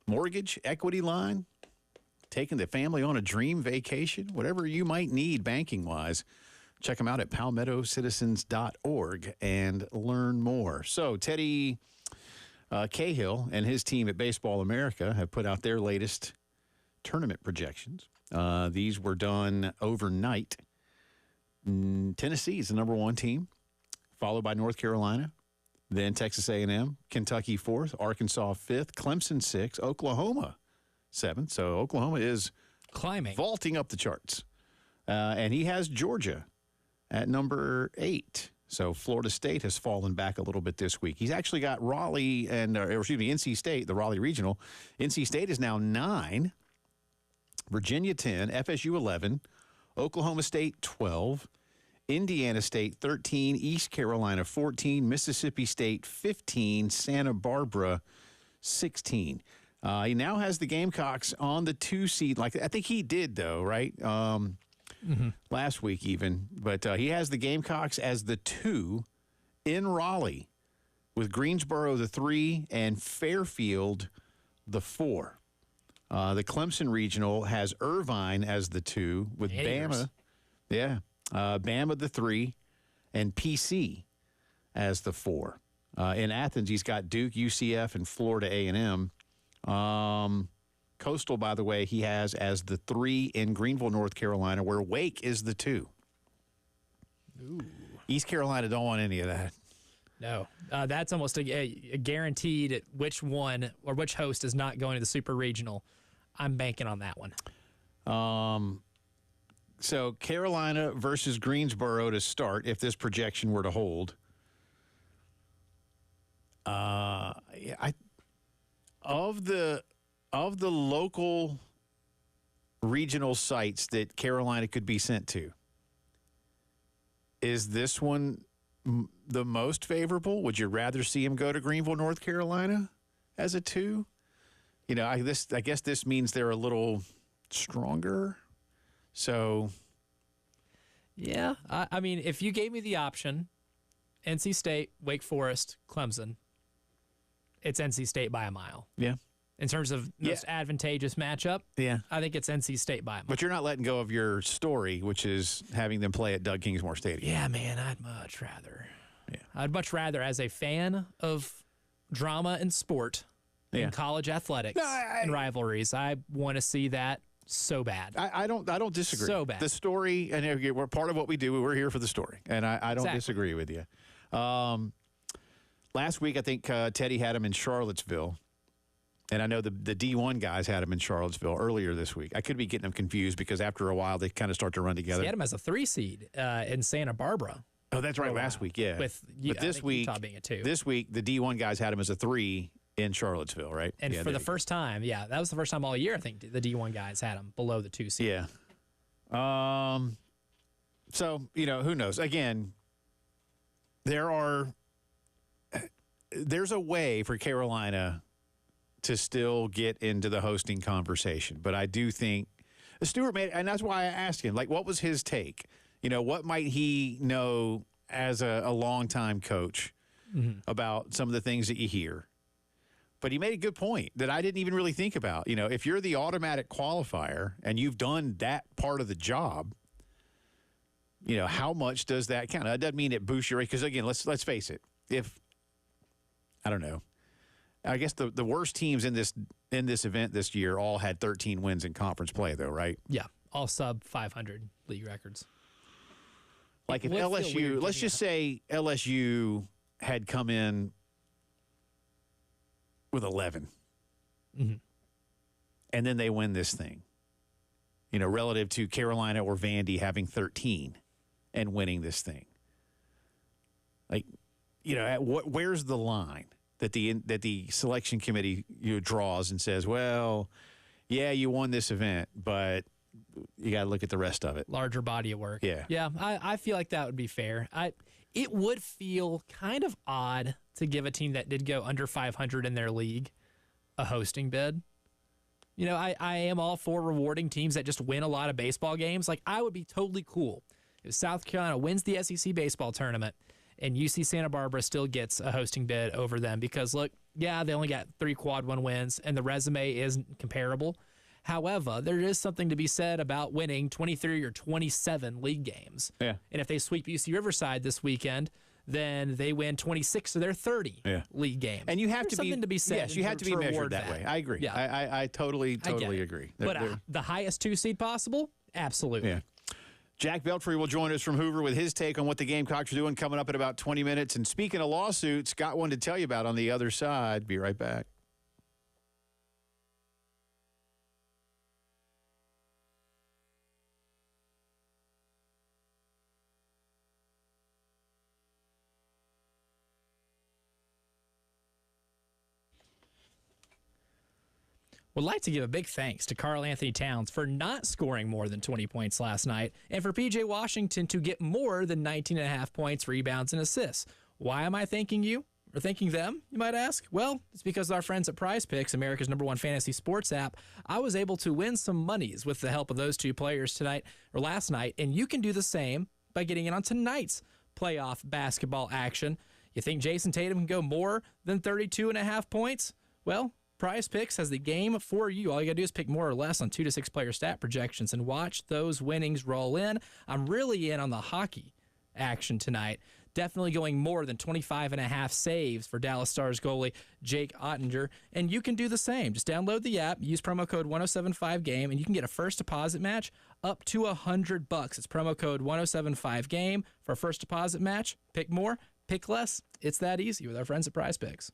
mortgage, equity line, taking the family on a dream vacation, whatever you might need banking-wise. Check them out at palmettocitizens.org and learn more. So Teddy Cahill and his team at Baseball America have put out their latest tournament projections. These were done overnight. Tennessee is the number one team, followed by North Carolina, then Texas A&M, Kentucky fourth, Arkansas fifth, Clemson sixth, Oklahoma seventh. So Oklahoma is climbing, vaulting up the charts. And he has Georgia at number 8. So Florida State has fallen back a little bit this week. He's actually got Raleigh and, NC State, the Raleigh Regional. NC State is now 9, Virginia 10, FSU 11, Oklahoma State 12, Indiana State 13, East Carolina 14, Mississippi State 15, Santa Barbara 16. He now has the Gamecocks on the 2 seed. Like I think he did, though, right? Last week even. But he has the Gamecocks as the 2 in Raleigh, with Greensboro the 3 and Fairfield the 4. The Clemson Regional has Irvine as the 2 with Bama. Yeah. Bama the 3 and PC as the 4. In Athens, he's got Duke, UCF, and Florida A&M. Coastal, by the way, he has as the 3 in Greenville, North Carolina, where Wake is the 2. Ooh. East Carolina don't want any of that. No. That's almost a guaranteed which one or which host is not going to the Super Regional. I'm banking on that one. So Carolina versus Greensboro to start, if this projection were to hold. Of the local regional sites that Carolina could be sent to, is this one the most favorable? Would you rather see him go to Greenville, North Carolina as a 2? You know, I guess this means they're a little stronger. So, yeah, I mean, if you gave me the option, NC State, Wake Forest, Clemson, it's NC State by a mile. Yeah. In terms of most advantageous matchup, I think it's NC State by a mile. But you're not letting go of your story, which is having them play at Doug Kingsmore Stadium. Yeah, man, I'd much rather. Yeah. I'd much rather, as a fan of drama and sport and college athletics and rivalries, I want to see that so bad. I don't disagree. So bad. The story, and we're part of what we do. We're here for the story, and I don't disagree with you. Last week, I think Teddy had him in Charlottesville. And I know the D1 guys had him in Charlottesville earlier this week. I could be getting them confused because after a while they kind of start to run together. He had him as a 3 seed in Santa Barbara. Oh, that's right. Last week, yeah. But this week, Utah being a 2. This week, the D1 guys had him as a 3 in Charlottesville, right? And for the first time, that was the first time all year, I think, the D1 guys had him below the 2 seed. Yeah. So, who knows? Again, there's a way for Carolina to still get into the hosting conversation. But I do think Stuart made, and that's why I asked him, like, what was his take? What might he know as a longtime coach about some of the things that you hear? But he made a good point that I didn't even really think about. If you're the automatic qualifier and you've done that part of the job, how much does that count? That doesn't mean it boosts your rate. Because, again, let's face it. I don't know. I guess the worst teams in this event this year all had 13 wins in conference play, though, right? Yeah, all sub 500 league records. Like if LSU, let's just say LSU had come in with 11, and then they win this thing, relative to Carolina or Vandy having 13 and winning this thing. Like, where's the line that the selection committee draws and says, well, yeah, you won this event, but you got to look at the rest of it. Larger body of work. Yeah. Yeah, I feel like that would be fair. It would feel kind of odd to give a team that did go under 500 in their league a hosting bid. You know, I am all for rewarding teams that just win a lot of baseball games. Like, I would be totally cool if South Carolina wins the SEC baseball tournament and UC Santa Barbara still gets a hosting bid over them because, look, yeah, they only got 3 quad 1 wins, and the resume isn't comparable. However, there is something to be said about winning 23 or 27 league games. Yeah. And if they sweep UC Riverside this weekend, then they win 26 of their 30 league games. And you have There's to be something to be said. Yes, you have to be measured that way. I agree. Yeah. I totally agree. But the highest 2 seed possible, absolutely. Yeah. Jack Belfry will join us from Hoover with his take on what the Gamecocks are doing coming up in about 20 minutes. And speaking of lawsuits, got one to tell you about on the other side. Be right back. Would like to give a big thanks to Karl Anthony Towns for not scoring more than 20 points last night, and for PJ Washington to get more than 19.5 points, rebounds, and assists. Why am I thanking you? Or thanking them, you might ask? Well, it's because our friends at Prize Picks, America's #1 fantasy sports app, I was able to win some monies with the help of those 2 players last night, and you can do the same by getting in on tonight's playoff basketball action. You think Jason Tatum can go more than 32.5 points? Well, Prize Picks has the game for you. All you got to do is pick more or less on 2 to 6 player stat projections and watch those winnings roll in. I'm really in on the hockey action tonight. Definitely going more than 25.5 saves for Dallas Stars goalie Jake Ottinger. And you can do the same. Just download the app, use promo code 1075GAME, and you can get a first deposit match up to $100. It's promo code 1075GAME for a first deposit match. Pick more, pick less. It's that easy with our friends at Prize Picks.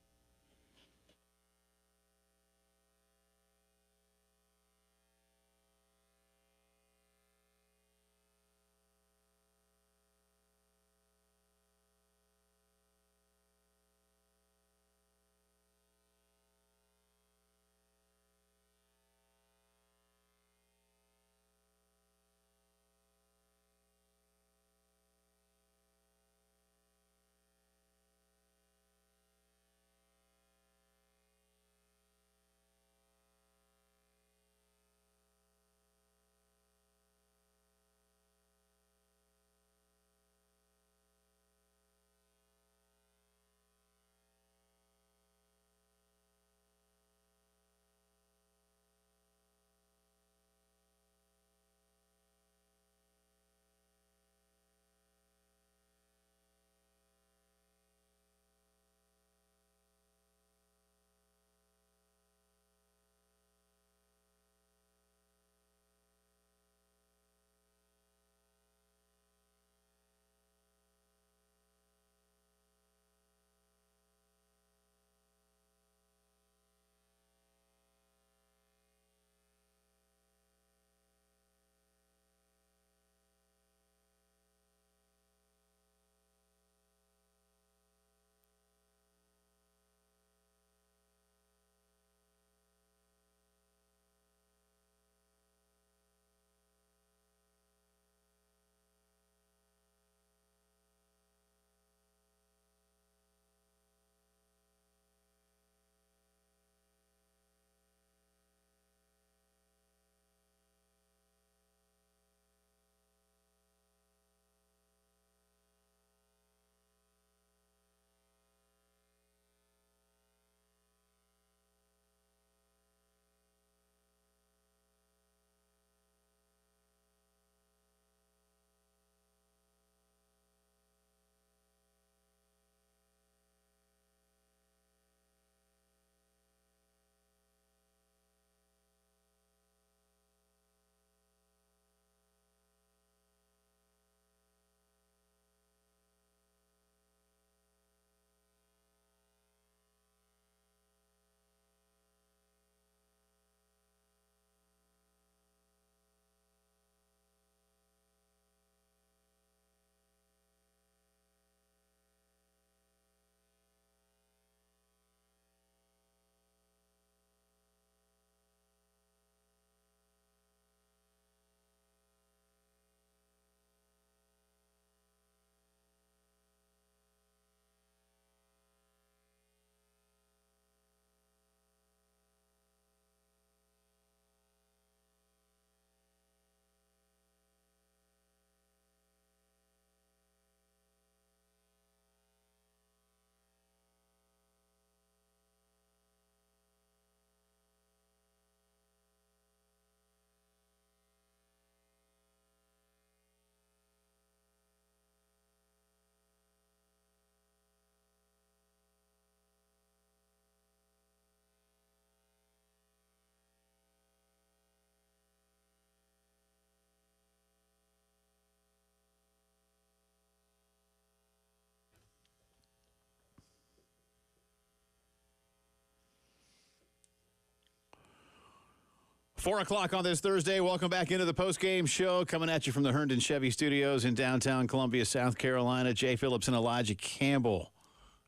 4 o'clock on this Thursday. Welcome back into the postgame show. Coming at you from the Herndon Chevy Studios in downtown Columbia, South Carolina. Jay Phillips and Elijah Campbell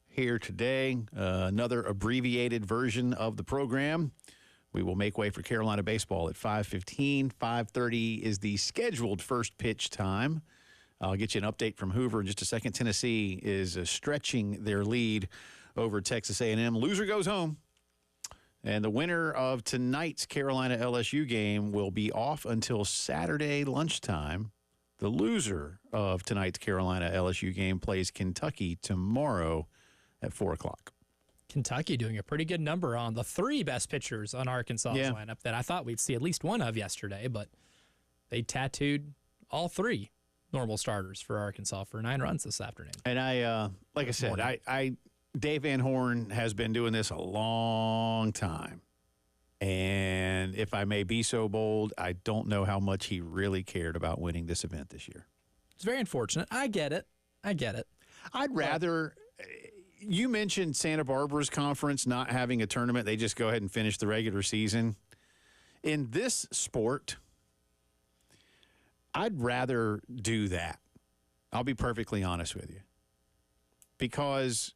here today. Another abbreviated version of the program. We will make way for Carolina baseball at 5:15. 5:30 is the scheduled first pitch time. I'll get you an update from Hoover in just a second. Tennessee is stretching their lead over Texas A&M. Loser goes home. And the winner of tonight's Carolina-LSU game will be off until Saturday lunchtime. The loser of tonight's Carolina-LSU game plays Kentucky tomorrow at 4 o'clock. Kentucky doing a pretty good number on the three best pitchers on Arkansas's lineup that I thought we'd see at least one of yesterday, but they tattooed all three normal starters for Arkansas for 9 runs this afternoon. And like I said, Dave Van Horn has been doing this a long time. And if I may be so bold, I don't know how much he really cared about winning this event this year. It's very unfortunate. I get it. I'd rather you mentioned Santa Barbara's conference not having a tournament. They just go ahead and finish the regular season. In this sport, I'd rather do that. I'll be perfectly honest with you. Because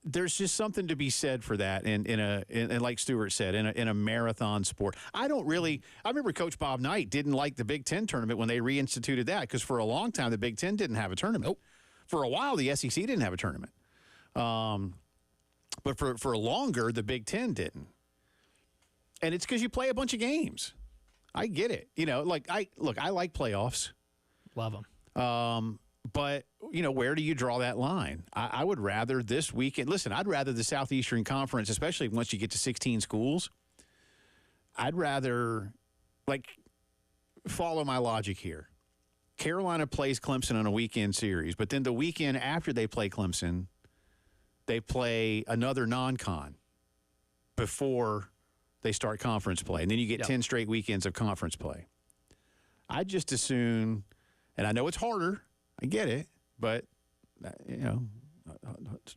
there's just something to be said for that. And like Stewart said, in a marathon sport, I remember Coach Bob Knight didn't like the Big Ten tournament when they reinstituted that, because for a long time the Big Ten didn't have a tournament. Nope. For a while the SEC didn't have a tournament. But for longer the Big Ten didn't. And it's because you play a bunch of games. I get it. I like playoffs. Love them. But, where do you draw that line? I would rather this weekend – listen, I'd rather the Southeastern Conference, especially once you get to 16 schools, I'd rather follow my logic here. Carolina plays Clemson on a weekend series, but then the weekend after they play Clemson, they play another non-con before they start conference play. And then you get 10 straight weekends of conference play. I'd just assume – and I know it's harder – I get it, but,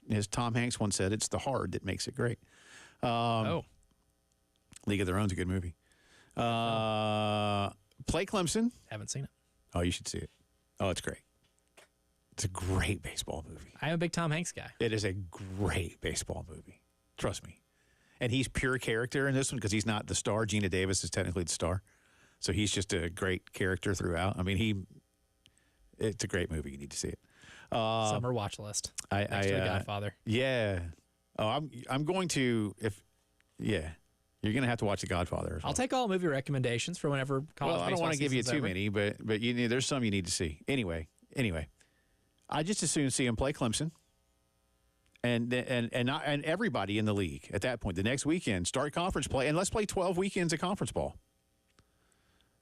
as Tom Hanks once said, it's the hard that makes it great. League of Their Own's a good movie. Play Clemson. Haven't seen it. Oh, you should see it. Oh, it's great. It's a great baseball movie. I am a big Tom Hanks guy. It is a great baseball movie. Trust me. And he's pure character in this one because he's not the star. Gina Davis is technically the star. So he's just a great character throughout. I mean, it's a great movie. You need to see it. Summer watch list. Next to The Godfather. Yeah. Oh, I'm going to You're going to have to watch The Godfather. I'll take all movie recommendations for whenever college. Well, I don't want to give you too many, but there's some you need to see. Anyway, I just as soon see him play Clemson, and everybody in the league at that point. The next weekend, start conference play, and let's play 12 weekends of conference ball.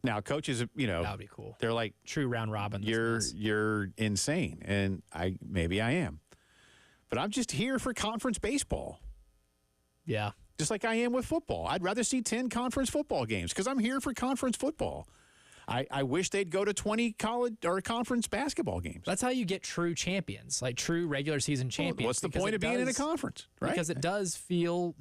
Now, coaches, that would be cool. They're like, true round robin. You're insane, and maybe I am, but I'm just here for conference baseball. Yeah, just like I am with football. I'd rather see 10 conference football games because I'm here for conference football. I wish they'd go to 20 college or conference basketball games. That's how you get true champions, like true regular season champions. Well, what's the point of being in a conference, right? Because it does feel,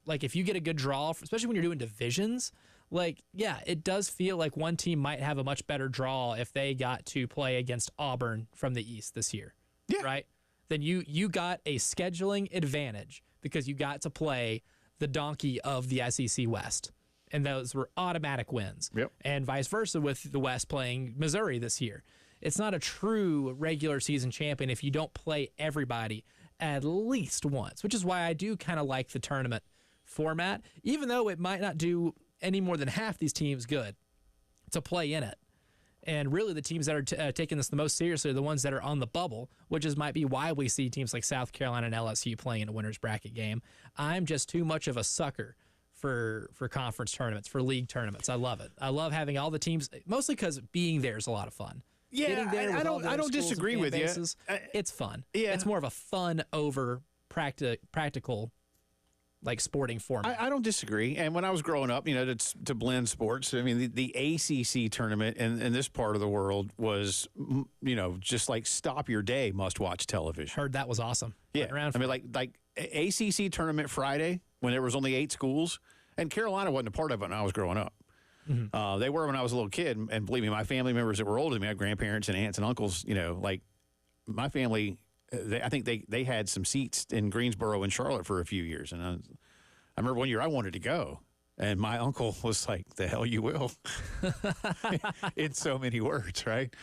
like if you get a good draw, especially when you're doing divisions. It does feel like one team might have a much better draw if they got to play against Auburn from the East this year. Yeah. Right? Then you got a scheduling advantage because you got to play the donkey of the SEC West. And those were automatic wins. Yep. And vice versa with the West playing Missouri this year. It's not a true regular season champion if you don't play everybody at least once, which is why I do kind of like the tournament format, even though it might not do any more than half these teams good to play in it. And really the teams that are taking this the most seriously are the ones that are on the bubble, which might be why we see teams like South Carolina and LSU playing in a winner's bracket game. I'm just too much of a sucker for conference tournaments, for league tournaments. I love it. I love having all the teams, mostly because being there is a lot of fun. Yeah, I don't disagree with you. It's fun. Yeah. It's more of a fun over practical sporting format. I don't disagree. And when I was growing up, to blend sports, I mean, the ACC tournament in this part of the world was, just like stop your day, must watch television. Heard that was awesome. Yeah. I mean, like ACC tournament Friday when there was only 8 schools. And Carolina wasn't a part of it when I was growing up. Mm-hmm. They were when I was a little kid. And believe me, my family members that were older than me, my grandparents and aunts and uncles, like my family, I think they had some seats in Greensboro and Charlotte for a few years. And I remember one year I wanted to go. And my uncle was like, the hell you will. In so many words, right?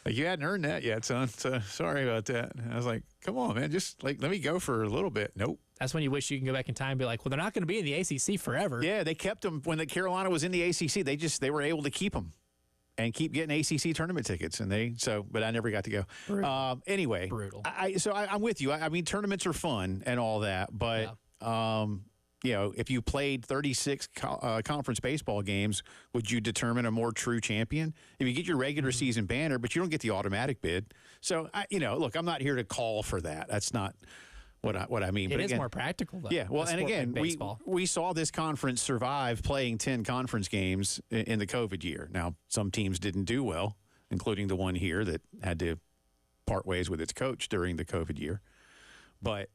Like, you hadn't earned that yet, son. So sorry about that. And I was like, come on, man. Just let me go for a little bit. Nope. That's when you wish you can go back in time and be like, well, they're not going to be in the ACC forever. Yeah, they kept them when the Carolina was in the ACC. They were able to keep them and keep getting ACC tournament tickets. But I never got to go. Anyway. Brutal. I'm with you. I mean, tournaments are fun and all that, but if you played 36 conference baseball games, would you determine a more true champion? If you get your regular season banner, but you don't get the automatic bid. So, look, I'm not here to call for that. That's not what I mean. It is more practical, though. Yeah, well, and again, we saw this conference survive playing 10 conference games in the COVID year. Now, some teams didn't do well, including the one here that had to part ways with its coach during the COVID year. But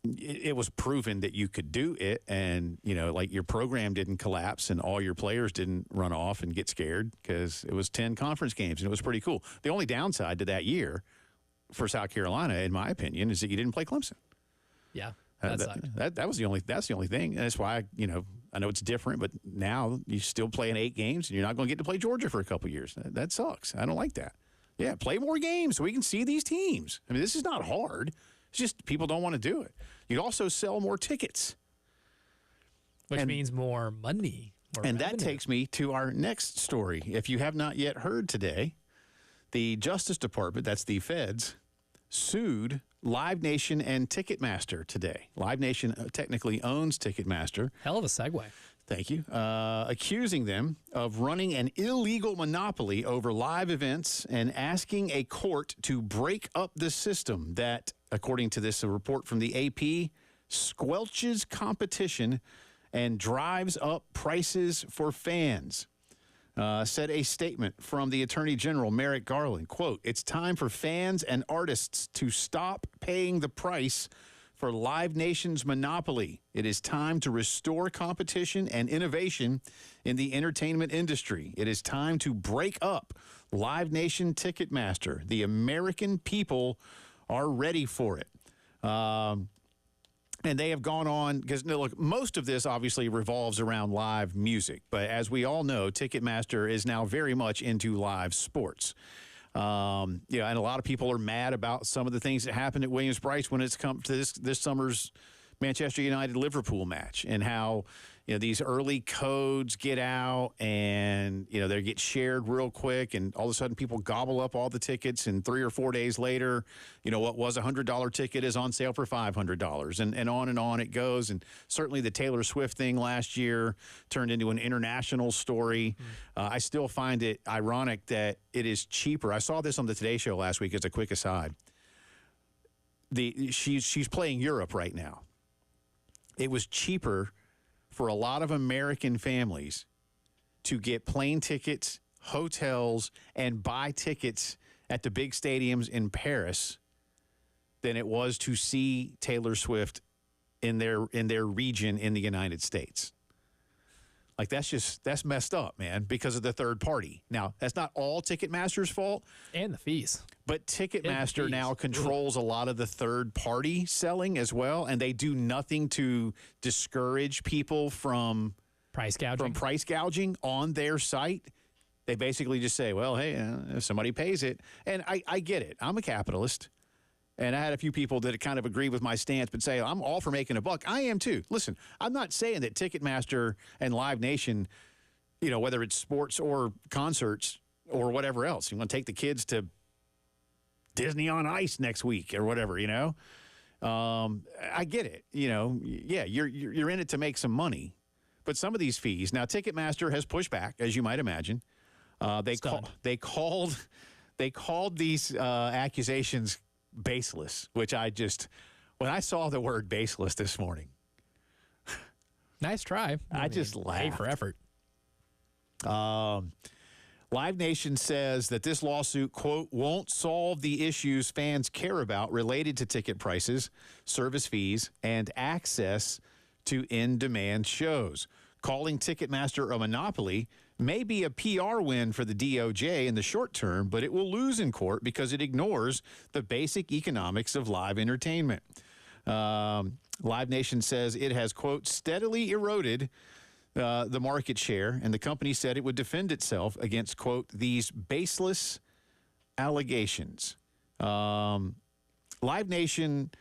it was proven that you could do it, and your program didn't collapse and all your players didn't run off and get scared because it was 10 conference games and it was pretty cool. The only downside to that year for South Carolina, in my opinion, is that you didn't play Clemson. Yeah, that's the only thing. And that's why I know it's different, but now you still play in 8 games and you're not going to get to play Georgia for a couple of years. That sucks. I don't like that. Yeah, play more games so we can see these teams. I mean, this is not hard. It's just people don't want to do it. You'd also sell more tickets. Which means more money. And that takes me to our next story. If you have not yet heard today, the Justice Department, that's the feds, sued Live Nation and Ticketmaster today. Live Nation technically owns Ticketmaster. Hell of a segue. Thank you. Accusing them of running an illegal monopoly over live events and asking a court to break up the system that, according to this report from the AP, squelches competition and drives up prices for fans. Said a statement from the Attorney General, Merrick Garland, quote, "It's time for fans and artists to stop paying the price for Live Nation's monopoly. It is time to restore competition and innovation in the entertainment industry. It is time to break up Live Nation Ticketmaster. The American people are ready for it." And they have gone on, because look, most of this obviously revolves around live music. But as we all know, Ticketmaster is now very much into live sports. And a lot of people are mad about some of the things that happened at Williams-Brice when it's come to this summer's Manchester United-Liverpool match, and how these early codes get out and they get shared real quick, and all of a sudden people gobble up all the tickets, and 3 or 4 days later, what was a $100 ticket is on sale for $500, and on it goes. And certainly the Taylor Swift thing last year turned into an international story. I still find it ironic that it is cheaper. I saw this on the Today Show last week as a quick aside. She's playing Europe right now. It was cheaper for a lot of American families to get plane tickets, hotels, and buy tickets at the big stadiums in Paris than it was to see Taylor Swift in their region in the United States. Like, that's messed up, man, because of the third party. Now, that's not all Ticketmaster's fault. And the fees. But Ticketmaster now controls a lot of the third party selling as well, and they do nothing to discourage people from price gouging on their site. They basically just say, well, hey, if somebody pays it. And I get it. I'm a capitalist. And I had a few people that kind of agree with my stance, but say, I'm all for making a buck. I am too. Listen, I'm not saying that Ticketmaster and Live Nation, whether it's sports or concerts or whatever else, you want to take the kids to Disney on Ice next week or whatever, I get it. Yeah, you're in it to make some money. But some of these fees, now Ticketmaster has pushed back, as you might imagine. They called these accusations baseless, which when I saw the word baseless this morning, nice try. I just laughed. Pay for effort. Live Nation says that this lawsuit, quote, won't solve the issues fans care about related to ticket prices, service fees, and access to in-demand shows. Calling Ticketmaster a monopoly may be a PR win for the DOJ in the short term, but it will lose in court because it ignores the basic economics of live entertainment. Live Nation says it has, quote, steadily eroded the market share, and the company said it would defend itself against, quote, these baseless allegations. Live Nation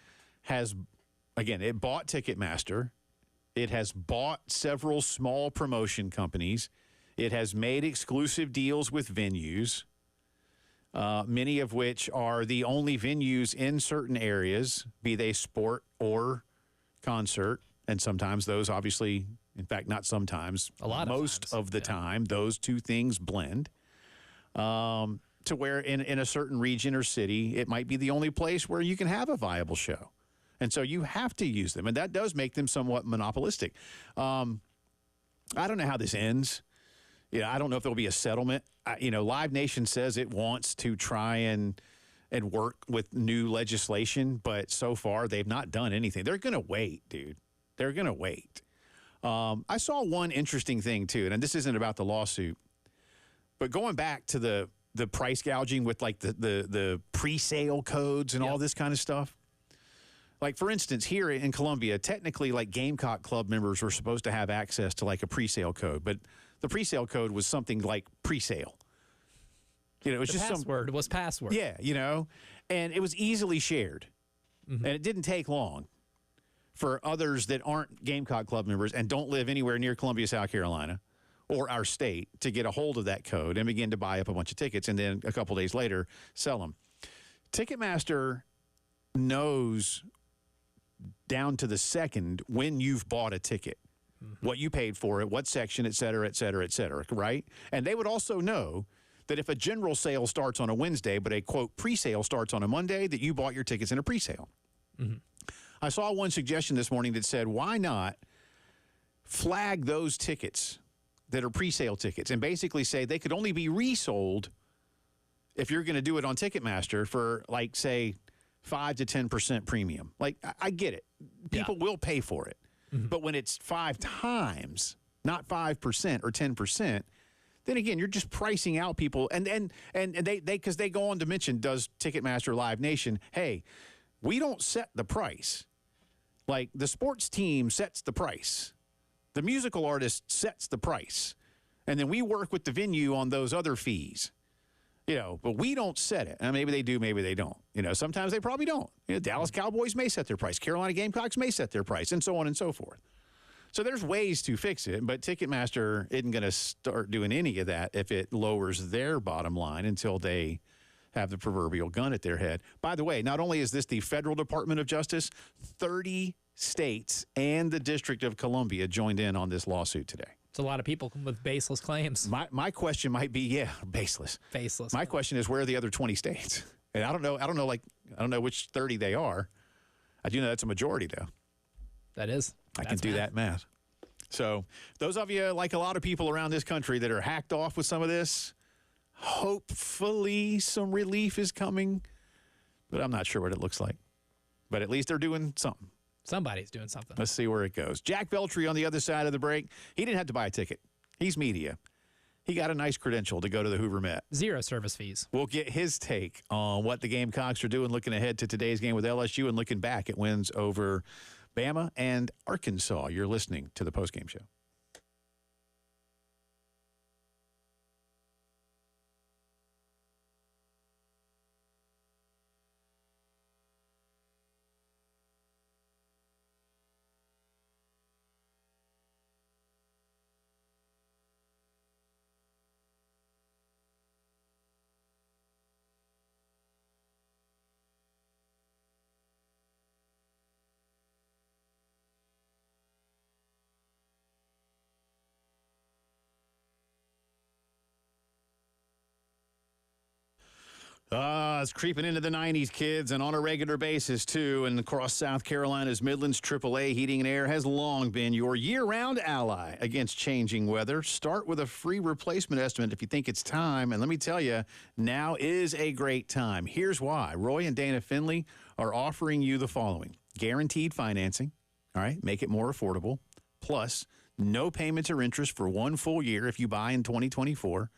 has, again, it bought Ticketmaster. It has bought several small promotion companies. It has made exclusive deals with venues, many of which are the only venues in certain areas, be they sport or concert. And sometimes those obviously, in fact, not sometimes, most of the time, those two things blend. To where in a certain region or city, it might be the only place where you can have a viable show. And so you have to use them. And that does make them somewhat monopolistic. I don't know how this ends. I don't know if there'll be a settlement. Live Nation says it wants to try and work with new legislation, but so far they've not done anything. They're going to wait, dude. They're going to wait. I saw one interesting thing, too, and this isn't about the lawsuit, but going back to the price gouging with, like, the pre-sale codes and all this kind of stuff. Like, for instance, here in Columbia, technically, like, Gamecock Club members were supposed to have access to, like, a pre-sale code, but the pre-sale code was something like pre-sale. It was just password. It was password. Yeah, and it was easily shared. Mm-hmm. And it didn't take long for others that aren't Gamecock Club members and don't live anywhere near Columbia, South Carolina, or our state to get a hold of that code and begin to buy up a bunch of tickets and then a couple days later sell them. Ticketmaster knows down to the second when you've bought a ticket. What you paid for it, what section, et cetera, right? And they would also know that if a general sale starts on a Wednesday, but a, quote, pre-sale starts on a Monday, that you bought your tickets in a pre-sale. Mm-hmm. I saw one suggestion this morning that said, why not flag those tickets that are pre-sale tickets and basically say they could only be resold if you're going to do it on Ticketmaster for, like, say, 5 to 10% premium. Like, I get it. People will pay for it. Mm-hmm. But when it's 5 times, not 5% or 10%, then again, you're just pricing out people. And they because they go on to mention, does Ticketmaster, Live Nation, hey, we don't set the price. Like, the sports team sets the price. The musical artist sets the price. And then we work with the venue on those other fees. But we don't set it. And maybe they do, maybe they don't. Sometimes they probably don't. Dallas Cowboys may set their price. Carolina Gamecocks may set their price, and so on and so forth. So there's ways to fix it, but Ticketmaster isn't going to start doing any of that if it lowers their bottom line until they have the proverbial gun at their head. By the way, not only is this the federal Department of Justice, 30 states and the District of Columbia joined in on this lawsuit today. It's a lot of people with baseless claims. My question might be, baseless. Baseless. My question is, where are the other 20 states? And I don't know which 30 they are. I do know that's a majority, though. That is. I can do that math. So those of you, like a lot of people around this country, that are hacked off with some of this, hopefully some relief is coming. But I'm not sure what it looks like. But at least they're doing something. Somebody's doing something. Let's see where it goes. Jack Beltry on the other side of the break. He didn't have to buy a ticket. He's media. He got a nice credential to go to the Hoover Met. 0 service fees. We'll get his take on what the Gamecocks are doing, looking ahead to today's game with LSU and looking back at wins over Bama and Arkansas. You're listening to the Postgame Show. It's creeping into the 90s, kids, and on a regular basis, too. And across South Carolina's Midlands, AAA Heating and Air has long been your year-round ally against changing weather. Start with a free replacement estimate if you think it's time. And let me tell you, now is a great time. Here's why. Roy and Dana Finley are offering you the following: guaranteed financing, All right, make it more affordable. Plus, no payments or interest for 1 full year if you buy in 2024.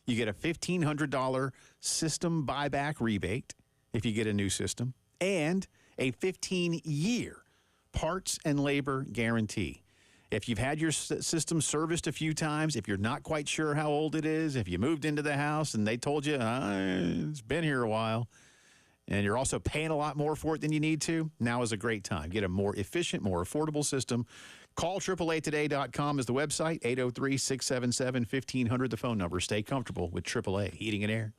You get a $1,500 system buyback rebate if you get a new system, and a 15-year parts and labor guarantee. If you've had your system serviced a few times, if you're not quite sure how old it is, if you moved into the house and they told you it's been here a while, and you're also paying a lot more for it than you need to, now is a great time. Get a more efficient, more affordable system. Call AAAtoday.com is the website, 803-677-1500, the phone number. Stay comfortable with AAA Heating and Air.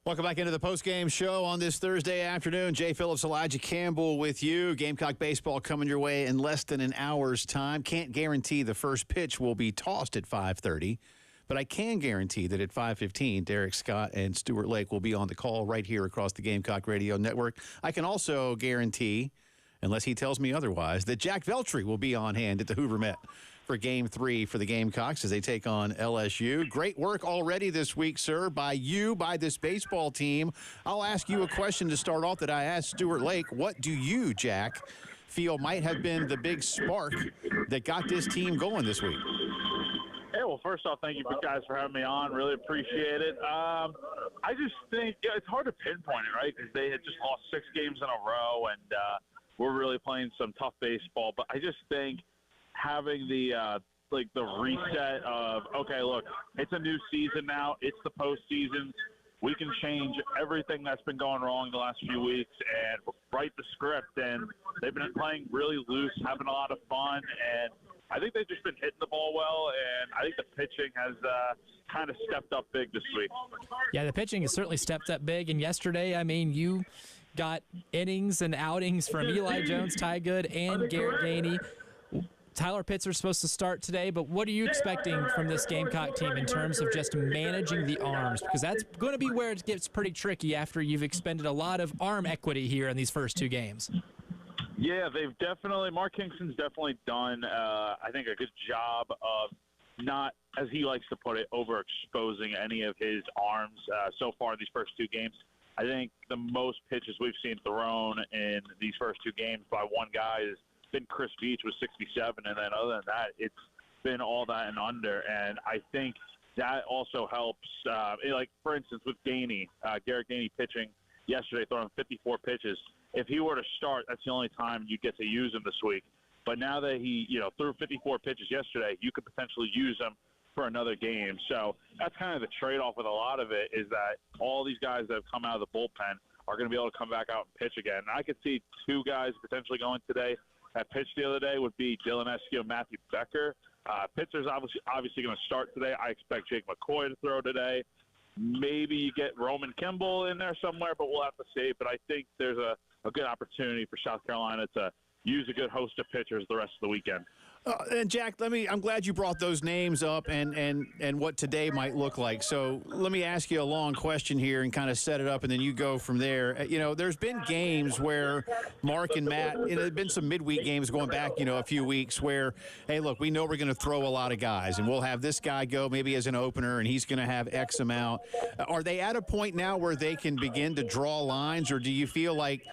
Welcome back into the postgame show on this Thursday afternoon. Jay Phillips, Elijah Campbell with you. Gamecock baseball coming your way in less than an hour's time. Can't guarantee the first pitch will be tossed at 5:30, but I can guarantee that at 5:15, Derek Scott and Stuart Lake will be on the call right here across the Gamecock Radio Network. I can also guarantee, unless he tells me otherwise, that Jack Veltri will be on hand at the Hoover Met for Game 3 for the Gamecocks as they take on LSU. Great work already this week, sir, by this baseball team. I'll ask you a question to start off that I asked Stuart Lake. What do you, Jack, feel might have been the big spark that got this team going this week? well, first off, thank you guys for having me on. Really appreciate it. I just think it's hard to pinpoint it, right? Because they had just lost 6 games in a row, and we're really playing some tough baseball. But I just think having the reset of, okay, look, it's a new season now. It's the postseason. We can change everything that's been going wrong the last few weeks and write the script. And they've been playing really loose, having a lot of fun, and I think they've just been hitting the ball well, and I think the pitching has kind of stepped up big this week. Yeah, the pitching has certainly stepped up big, and yesterday, I mean, you got innings and outings from Eli Jones, Ty Good, and Garrett Gainey. Tyler Pitzer's supposed to start today, but what are you expecting from this Gamecock team in terms of just managing the arms? Because that's going to be where it gets pretty tricky after you've expended a lot of arm equity here in these first 2 games. Yeah, Mark Kingston's definitely done, I think, a good job of not, as he likes to put it, overexposing any of his arms so far in these first 2 games. I think the most pitches we've seen thrown in these first 2 games by one guy has been Chris Beach with 67, and then other than that, it's been all that and under. And I think that also helps. Like, for instance, with Gainey, Garrett Gainey pitching yesterday, throwing 54 pitches. If he were to start, that's the only time you get to use him this week. But now that he, threw 54 pitches yesterday, you could potentially use him for another game. So that's kind of the trade-off with a lot of it, is that all these guys that have come out of the bullpen are going to be able to come back out and pitch again. And I could see 2 guys potentially going today that pitched the other day would be Dylan Eskew and Matthew Becker. Pitcher's obviously going to start today. I expect Jake McCoy to throw today. Maybe you get Roman Kimball in there somewhere, but we'll have to see. But I think there's a good opportunity for South Carolina to use a good host of pitchers the rest of the weekend. And Jack, I'm glad you brought those names up and what today might look like. So let me ask you a long question here and kind of set it up, and then you go from there. There's been games where Mark and Matt, there've been some midweek games going back, a few weeks where, hey, look, we know we're going to throw a lot of guys, and we'll have this guy go maybe as an opener, and he's going to have X amount. Are they at a point now where they can begin to draw lines, or do you feel like,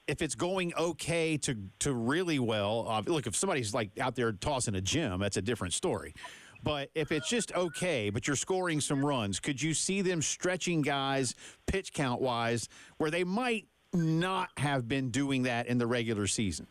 if it's going okay to really well, look, if somebody's like out there tossing a gym, that's a different story. But if it's just okay, but you're scoring some runs, could you see them stretching guys pitch count wise where they might not have been doing that in the regular season?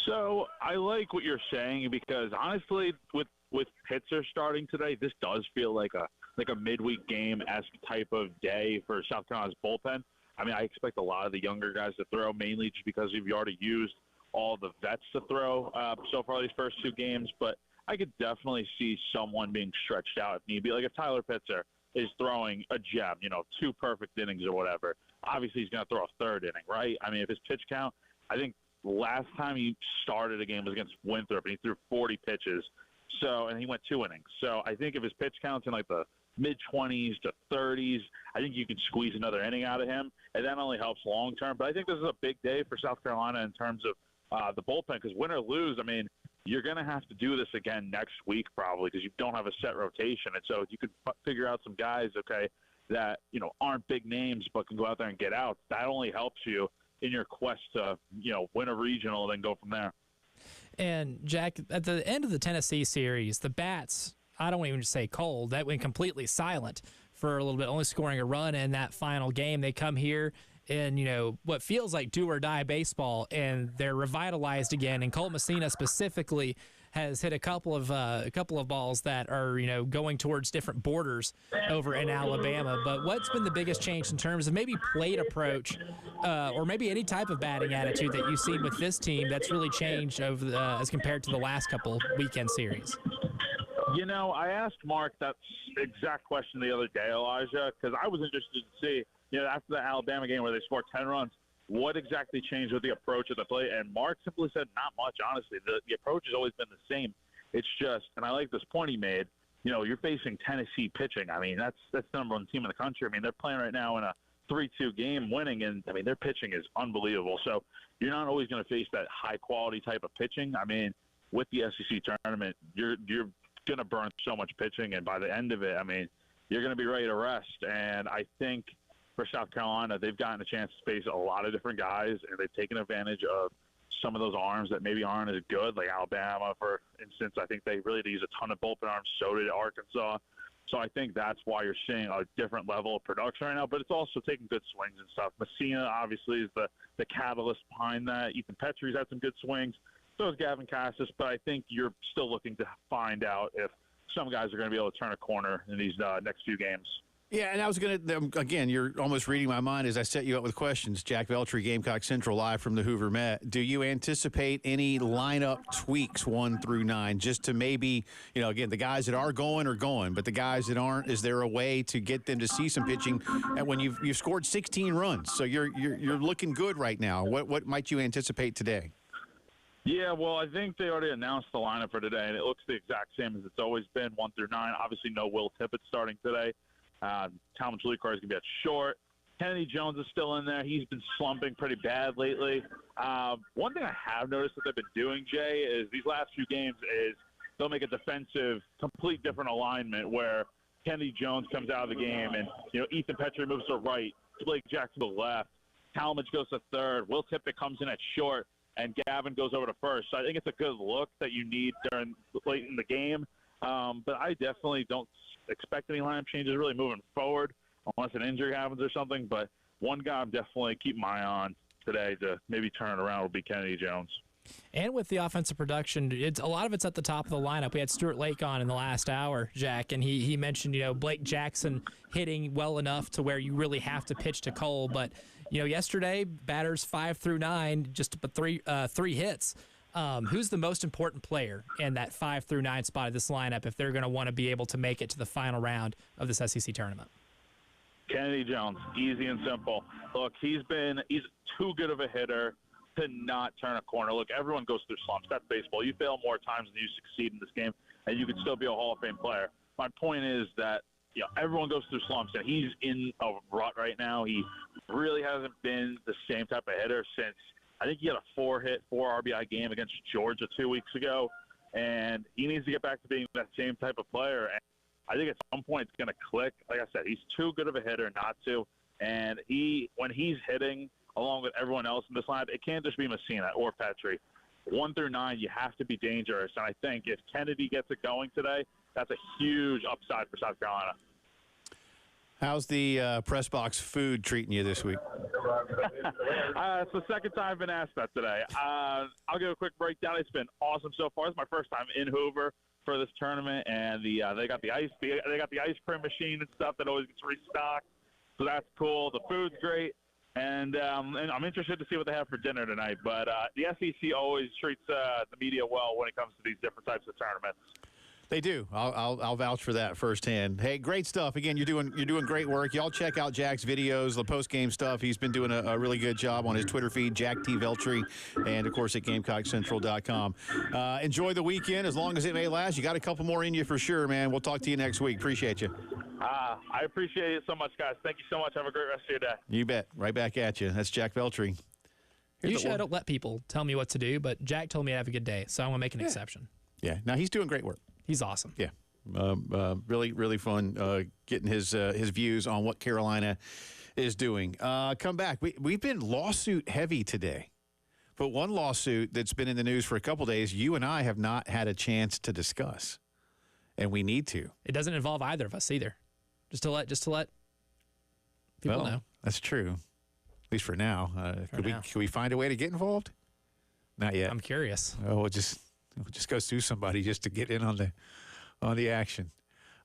So I like what you're saying, because honestly, with Pitzer starting today, this does feel like a midweek game-esque type of day for South Carolina's bullpen. I mean, I expect a lot of the younger guys to throw, mainly just because we've already used all the vets to throw so far these first 2 games. But I could definitely see someone being stretched out if need be. Like if Tyler Pitzer is throwing a gem, 2 perfect innings or whatever, obviously he's going to throw a 3rd inning, right? I mean, if his pitch count, I think last time he started a game was against Winthrop, and he threw 40 pitches. And he went 2 innings. So I think if his pitch count's in like the mid-20s to 30s, I think you can squeeze another inning out of him, and that only helps long-term. But I think this is a big day for South Carolina in terms of the bullpen, because win or lose, I mean, you're going to have to do this again next week probably, because you don't have a set rotation. And so if you could figure out some guys, okay, that, aren't big names but can go out there and get out, that only helps you in your quest to, win a regional and then go from there. And, Jack, at the end of the Tennessee series, the bats, I don't even say cold, that went completely silent for a little bit, only scoring a run in that final game. They come here in, what feels like do-or-die baseball, and they're revitalized again. And Colt Messina specifically has hit a couple of balls that are, going towards different borders over in Alabama. But what's been the biggest change in terms of maybe plate approach or maybe any type of batting attitude that you've seen with this team that's really changed over as compared to the last couple weekend series? I asked Mark that exact question the other day, Elijah, because I was interested to see, after the Alabama game where they scored 10 runs, what exactly changed with the approach of the play. And Mark simply said, not much, honestly. The approach has always been the same. It's just, and I like this point he made, you're facing Tennessee pitching. I mean, that's the number 1 team in the country. I mean, they're playing right now in a 3-2 game winning, and, I mean, their pitching is unbelievable. So you're not always going to face that high-quality type of pitching. I mean, with the SEC tournament, you're going to burn so much pitching, and by the end of it, I mean, you're going to be ready to rest. And I think for South Carolina, they've gotten a chance to face a lot of different guys, and they've taken advantage of some of those arms that maybe aren't as good, like Alabama, for instance. I think they really use a ton of bullpen arms. So did Arkansas. So I think that's why you're seeing a different level of production right now. But it's also taking good swings and stuff. Messina, obviously, is the catalyst behind that. Ethan Petrie's had some good swings. So is Gavin Cassis. But I think you're still looking to find out if some guys are going to be able to turn a corner in these next few games. Yeah, and I was going to, again, you're almost reading my mind as I set you up with questions. Jack Veltri, Gamecock Central, live from the Hoover Met. Do you anticipate any lineup tweaks 1 through 9, just to maybe, again, the guys that are going, but the guys that aren't, is there a way to get them to see some pitching? And when you've scored 16 runs, so you're looking good right now. What might you anticipate today? Yeah, well, I think they already announced the lineup for today, and it looks the exact same as it's always been, 1 through 9. Obviously, no Will Tippett starting today. Talmadge Lucas is going to be at short. Kennedy Jones is still in there. He's been slumping pretty bad lately. One thing I have noticed that they've been doing, Jay, is these last few games is they'll make a defensive, complete different alignment where Kennedy Jones comes out of the game and, Ethan Petrie moves to right, Blake Jackson to left, Talmadge goes to third, Will Tippett comes in at short, and Gavin goes over to first. So I think it's a good look that you need late in the game. But I definitely don't expect any lineup changes really moving forward unless an injury happens or something. But one guy I'm definitely keeping my eye on today to maybe turn it around will be Kennedy Jones. And with the offensive production, a lot of it's at the top of the lineup. We had Stuart Lake on in the last hour, Jack, and he mentioned, Blake Jackson hitting well enough to where you really have to pitch to Cole. But, yesterday, batters 5 through 9, just three hits. Who's the most important player in that 5 through 9 spot of this lineup if they're going to want to be able to make it to the final round of this SEC tournament? Kennedy Jones, easy and simple. Look, he's too good of a hitter to not turn a corner. Look, everyone goes through slumps. That's baseball. You fail more times than you succeed in this game, and you could still be a Hall of Fame player. My point is that everyone goes through slumps, and he's in a rut right now. He really hasn't been the same type of hitter since I think he had a 4-hit, 4 RBI game against Georgia 2 weeks ago, and he needs to get back to being that same type of player. And I think at some point it's going to click. Like I said, he's too good of a hitter not to. And when he's hitting along with everyone else in this line, it can't just be Messina or Petrie. 1 through 9, you have to be dangerous. And I think if Kennedy gets it going today, that's a huge upside for South Carolina. How's the press box food treating you this week? It's the second time I've been asked that today. I'll give a quick breakdown. It's been awesome so far. It's my first time in Hoover for this tournament, and they got the ice cream machine and stuff that always gets restocked. So that's cool. The food's great, and I'm interested to see what they have for dinner tonight. But the SEC always treats the media well when it comes to these different types of tournaments. They do. I'll vouch for that firsthand. Hey, great stuff. Again, you're doing great work. Y'all check out Jack's videos, the post-game stuff. He's been doing a really good job on his Twitter feed, Jack T. Veltri, and, of course, at GamecockCentral.com. Enjoy the weekend as long as it may last. You got a couple more in you for sure, man. We'll talk to you next week. Appreciate you. I appreciate it so much, guys. Thank you so much. Have a great rest of your day. You bet. Right back at you. That's Jack Veltri. Usually I don't let people tell me what to do, but Jack told me to have a good day, so I'm going to make an exception. Yeah. Now, he's doing great work. He's awesome. Yeah. Really, really fun getting his views on what Carolina is doing. Come back. We've been lawsuit heavy today. But one lawsuit that's been in the news for a couple days, you and I have not had a chance to discuss. And we need to. It doesn't involve either of us either. Just to let people know. That's true. At least for now. Could we find a way to get involved? Not yet. I'm curious. Oh, we'll just go sue somebody just to get in on the action.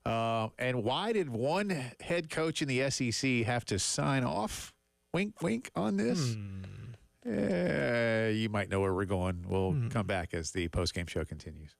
And why did one head coach in the SEC have to sign off? Wink, wink on this. You might know where we're going. We'll come back as the postgame show continues.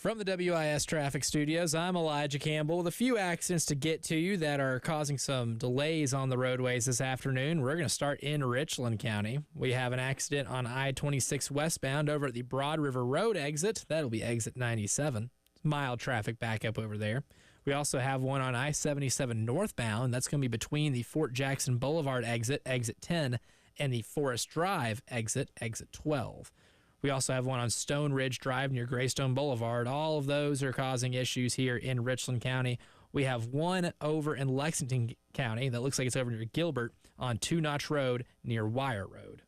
From the WIS Traffic Studios, I'm Elijah Campbell with a few accidents to get to you that are causing some delays on the roadways this afternoon. We're going to start in Richland County. We have an accident on I-26 westbound over at the Broad River Road exit. That'll be exit 97. Mild traffic backup over there. We also have one on I-77 northbound. That's going to be between the Fort Jackson Boulevard exit, exit 10, and the Forest Drive exit, exit 12. We also have one on Stone Ridge Drive near Greystone Boulevard. All of those are causing issues here in Richland County. We have one over in Lexington County that looks like it's over near Gilbert on Two Notch Road near Wire Road.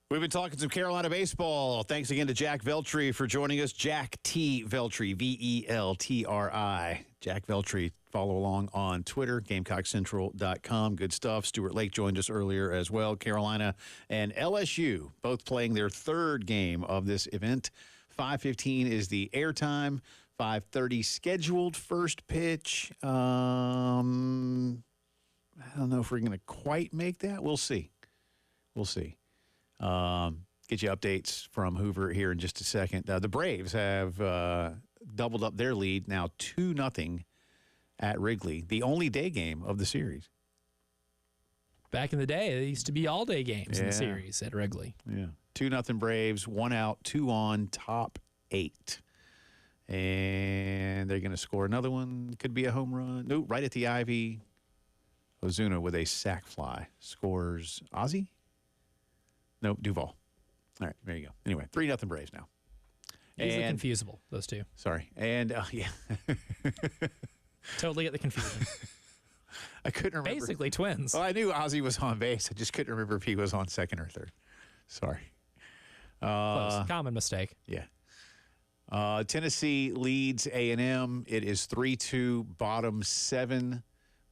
We've been talking some Carolina baseball. Thanks again to Jack Veltri for joining us. Jack T. Veltri, V-E-L-T-R-I. Jack Veltri, follow along on Twitter, GamecockCentral.com. Good stuff. Stuart Lake joined us earlier as well. Carolina and LSU both playing their third game of this event. 5:15 is the airtime. 5:30 scheduled first pitch. I don't know if we're going to quite make that. We'll see. We'll see. Get you updates from Hoover here in just a second. The Braves have doubled up their lead now 2-0 at Wrigley, the only day game of the series. Back in the day, it used to be all-day games in the series at Wrigley. Yeah, 2-0 Braves, 1 out, 2 on, top 8. And they're going to score another one. Could be a home run. No, right at the Ivy. Ozuna with a sac fly. Scores Ozzie? Nope, Duvall. All right, there you go. Anyway, 3-0 Braves now. Easily confusable, those two. Sorry. And, yeah. Totally get the confusion. I couldn't remember. Basically twins. Well, I knew Ozzie was on base. I just couldn't remember if he was on second or third. Sorry. Close. Common mistake. Yeah. Tennessee leads A&M. It is 3-2, bottom 7.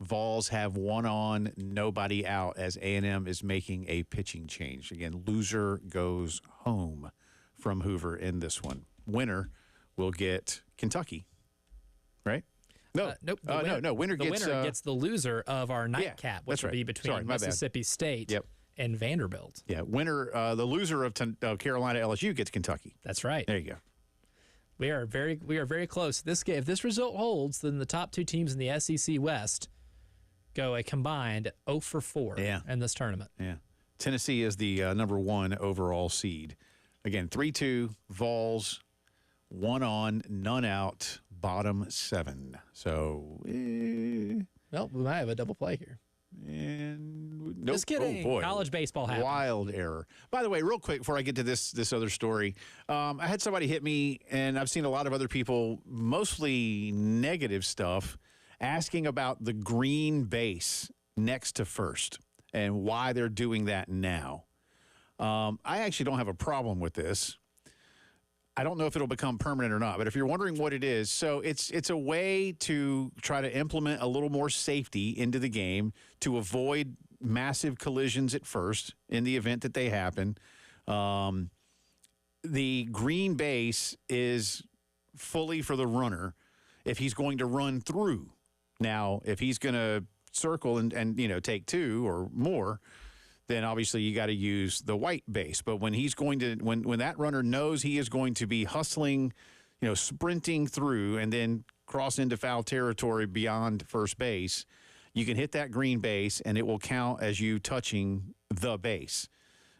Vols have 1 on, nobody out as A&M is making a pitching change. Again, loser goes home from Hoover in this one. Winner will get Kentucky, right? No, nope. Winner gets the loser of our nightcap, which will be between Mississippi State and Vanderbilt. Yeah, winner, the loser of Carolina LSU gets Kentucky. That's right. There you go. We are very close. This game, if this result holds, then the top 2 teams in the SEC West go a combined 0 for 4 in this tournament. Yeah. Tennessee is the number 1 overall seed. Again, 3-2, Vols, 1 on, none out, bottom 7. So, well, we might have a double play here. And nope. Just kidding. Oh, boy. College baseball happened. Wild error. By the way, real quick before I get to this other story, I had somebody hit me, and I've seen a lot of other people, mostly negative stuff, asking about the green base next to first and why they're doing that now. I actually don't have a problem with this. I don't know if it'll become permanent or not, but if you're wondering what it is, so it's a way to try to implement a little more safety into the game to avoid massive collisions at first in the event that they happen. The green base is fully for the runner if he's going to run through. Now, if he's going to circle and take 2 or more, then obviously you got to use the white base. But when he's going to when that runner knows he is going to be hustling, sprinting through and then cross into foul territory beyond first base, you can hit that green base and it will count as you touching the base.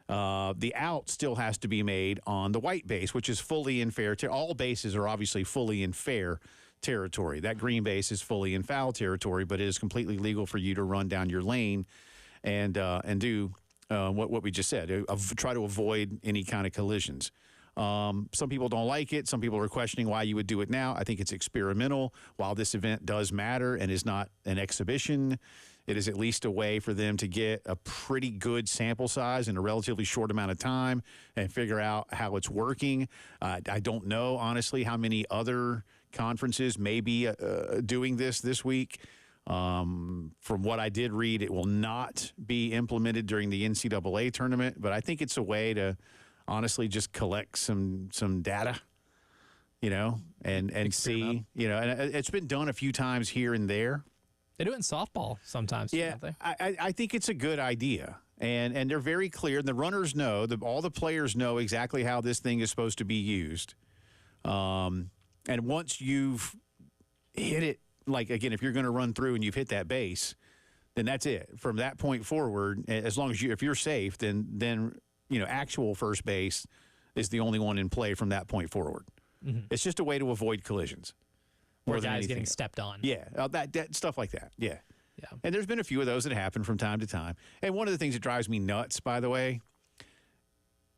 The out still has to be made on the white base, which is fully in fair. All bases are obviously fully in fair territory. That green base is fully in foul territory, but it is completely legal for you to run down your lane and do what we just said. Try to avoid any kind of collisions. Some people don't like it. Some people are questioning why you would do it now. I think it's experimental. While this event does matter and is not an exhibition, it is at least a way for them to get a pretty good sample size in a relatively short amount of time and figure out how it's working. I don't know, honestly, how many other conferences may be doing this week. From what I did read, it will not be implemented during the NCAA tournament, but I think it's a way to honestly just collect some data, and see, and it's been done a few times here and there. They do it in softball sometimes. Yeah, don't they? I think it's a good idea. And they're very clear. The runners know, all the players know exactly how this thing is supposed to be used. And once you've hit it, like, again, if you're going to run through and you've hit that base, then that's it. From that point forward, as long as if you're safe, then actual first base is the only one in play from that point forward. Mm-hmm. It's just a way to avoid collisions. Or guys getting stepped on. Yeah, that stuff like that. Yeah. Yeah. And there's been a few of those that happen from time to time. And one of the things that drives me nuts, by the way,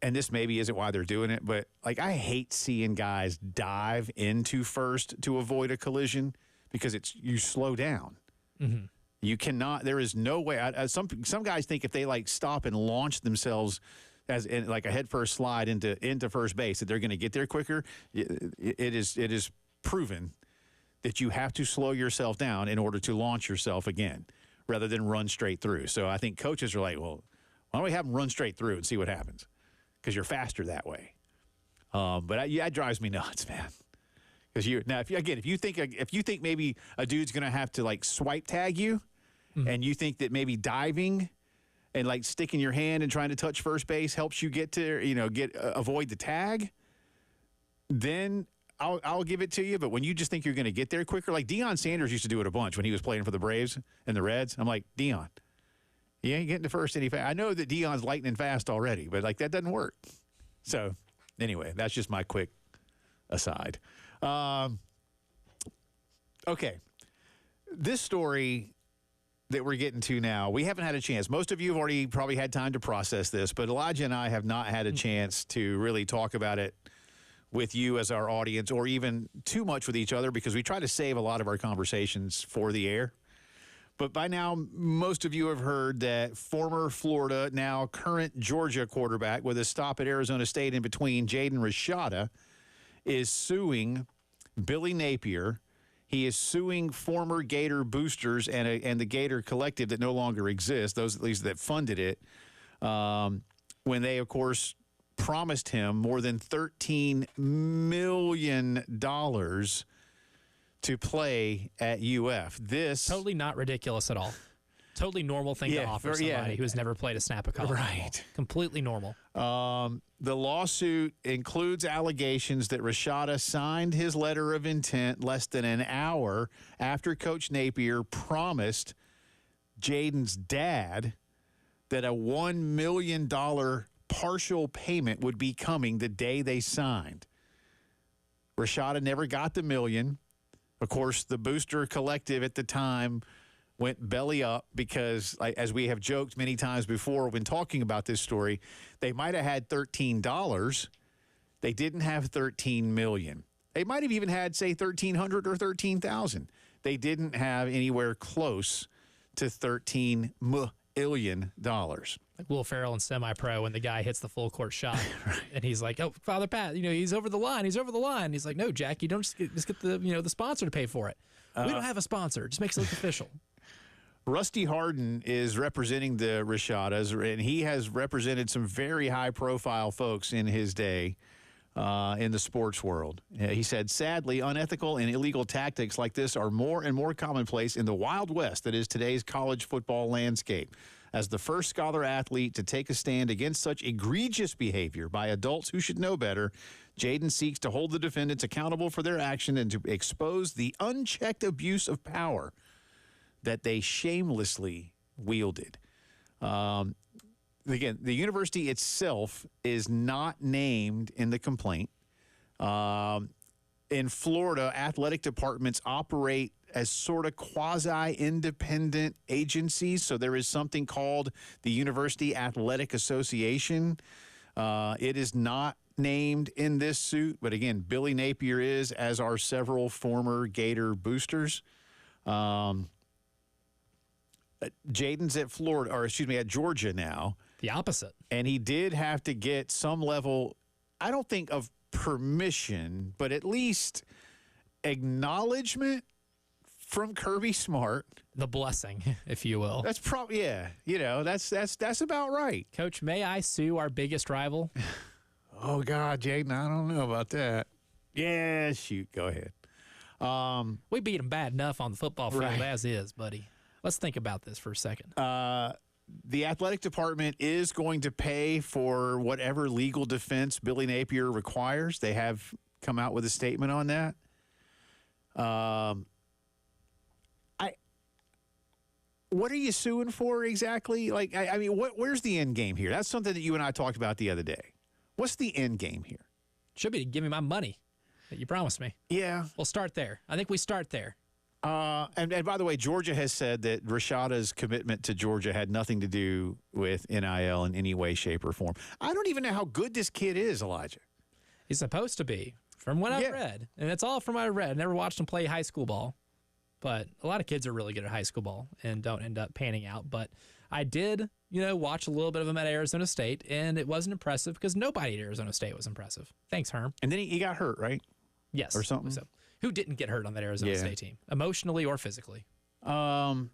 and this maybe isn't why they're doing it, but like I hate seeing guys dive into first to avoid a collision because you slow down. Mm-hmm. You cannot. There is no way. Some guys think if they like stop and launch themselves as in like a head first slide into first base that they're going to get there quicker. It is proven that you have to slow yourself down in order to launch yourself again rather than run straight through. So I think coaches are like, well, why don't we have them run straight through and see what happens? Because you're faster that way. But it drives me nuts, man. Because if you think maybe a dude's going to have to like swipe tag you, mm-hmm. and you think that maybe diving and like sticking your hand and trying to touch first base helps you get to avoid the tag, then I'll give it to you, but when you just think you're going to get there quicker, like Deion Sanders used to do it a bunch when he was playing for the Braves and the Reds. I'm like, Deion, you ain't getting to first any fast. I know that Deion's lightning fast already, but like that doesn't work. So anyway, that's just my quick aside. Okay, this story that we're getting to now, we haven't had a chance. Most of you have already probably had time to process this, but Elijah and I have not had a chance to really talk about it with you as our audience, or even too much with each other, because we try to save a lot of our conversations for the air. But by now, most of you have heard that former Florida, now current Georgia quarterback with a stop at Arizona State in between, Jaden Rashada, is suing Billy Napier. He is suing former Gator boosters and the Gator collective that no longer exists, those at least that funded it, when they, of course, promised him more than $13 million to play at UF. This totally not ridiculous at all. Totally normal thing to offer somebody who has never played a snap of college. Right. Completely normal. The lawsuit includes allegations that Rashada signed his letter of intent less than an hour after Coach Napier promised Jaden's dad that a $1 million partial payment would be coming the day they signed. Rashada never got the $1 million. Of course, the booster collective at the time went belly up because, as we have joked many times before when talking about this story, they might have had $13. They didn't have $13 million. They might have even had, say, $1,300 or $13,000. They didn't have anywhere close to $13 million. Like Will Ferrell in Semi-Pro when the guy hits the full court shot, right. And he's like, "Oh, Father Pat, he's over the line. He's over the line." He's like, "No, Jack, you don't just get the the sponsor to pay for it. We don't have a sponsor. It just makes it look official." Rusty Harden is representing the Rashadas, and he has represented some very high-profile folks in his day in the sports world. He said, "Sadly, unethical and illegal tactics like this are more and more commonplace in the Wild West that is today's college football landscape. As the first scholar athlete to take a stand against such egregious behavior by adults who should know better, Jaden seeks to hold the defendants accountable for their action and to expose the unchecked abuse of power that they shamelessly wielded." Again, the university itself is not named in the complaint. In Florida, athletic departments operate as sort of quasi-independent agencies. So there is something called the University Athletic Association. It is not named in this suit, but again, Billy Napier is, as are several former Gator boosters. Jaden's at at Georgia now. The opposite. And he did have to get some level, I don't think of permission, but at least acknowledgement from Kirby Smart. The blessing, if you will. That's probably, yeah. That's about right. Coach, may I sue our biggest rival? Oh, God, Jaden, I don't know about that. Yeah, shoot, go ahead. We beat them bad enough on the football field Right. as is, buddy. Let's think about this for a second. The athletic department is going to pay for whatever legal defense Billy Napier requires. They have come out with a statement on that. What are you suing for exactly? Like, I mean, where's the end game here? That's something that you and I talked about the other day. What's the end game here? Should be to give me my money that you promised me. Yeah. We'll start there. I think we start there. And by the way, Georgia has said that Rashada's commitment to Georgia had nothing to do with NIL in any way, shape, or form. I don't even know how good this kid is, Elijah. He's supposed to be, from what I've read. And that's all from what I read. I never watched him play high school ball. But a lot of kids are really good at high school ball and don't end up panning out. But I did, watch a little bit of him at Arizona State, and it wasn't impressive because nobody at Arizona State was impressive. Thanks, Herm. And then he got hurt, right? Yes. Or something. So, who didn't get hurt on that Arizona State team, emotionally or physically? So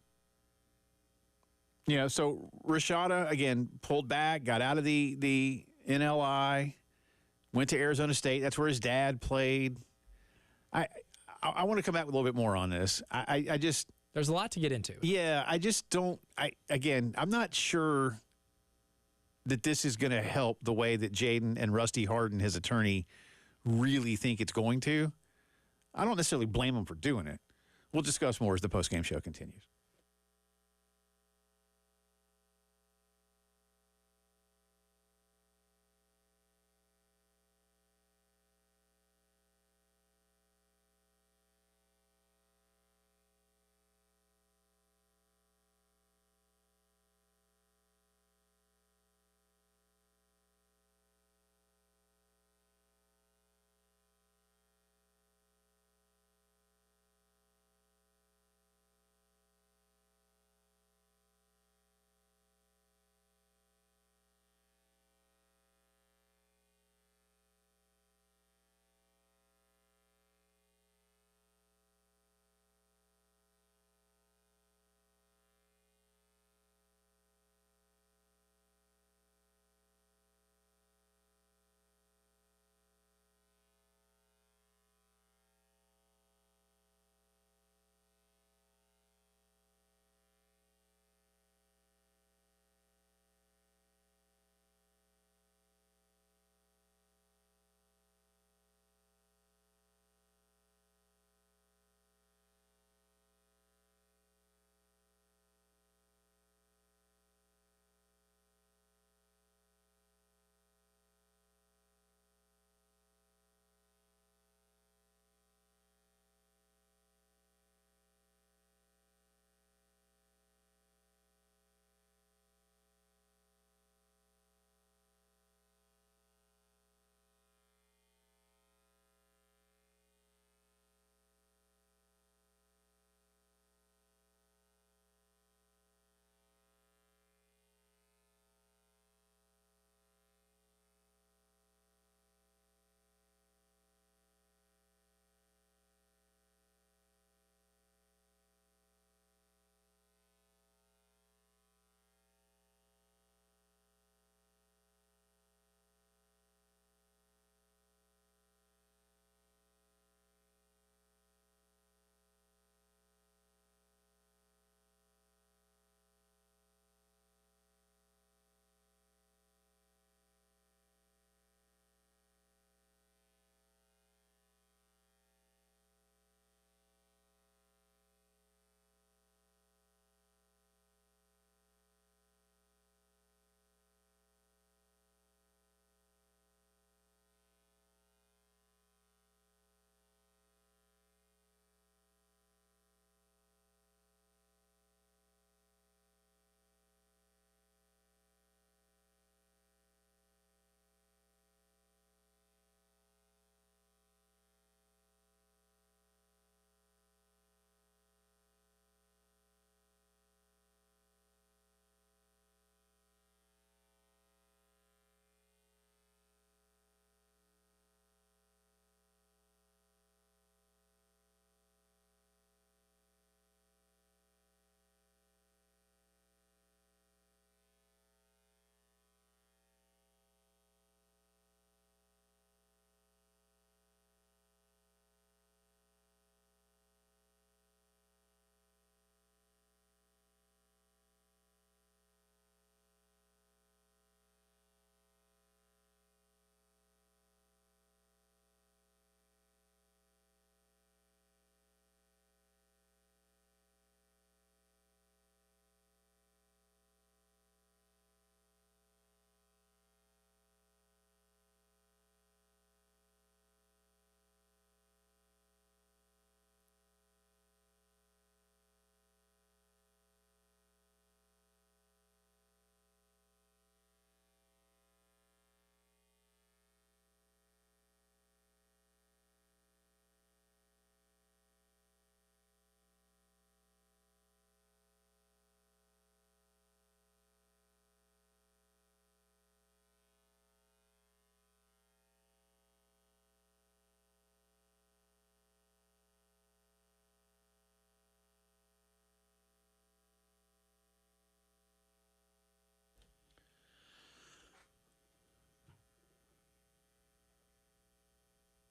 Rashada, again, pulled back, got out of the NLI, went to Arizona State. That's where his dad played. I want to come back with a little bit more on this. I just... There's a lot to get into. Yeah, I just don't... I'm not sure that this is going to help the way that Jaden and Rusty Harden, his attorney, really think it's going to. I don't necessarily blame them for doing it. We'll discuss more as the postgame show continues.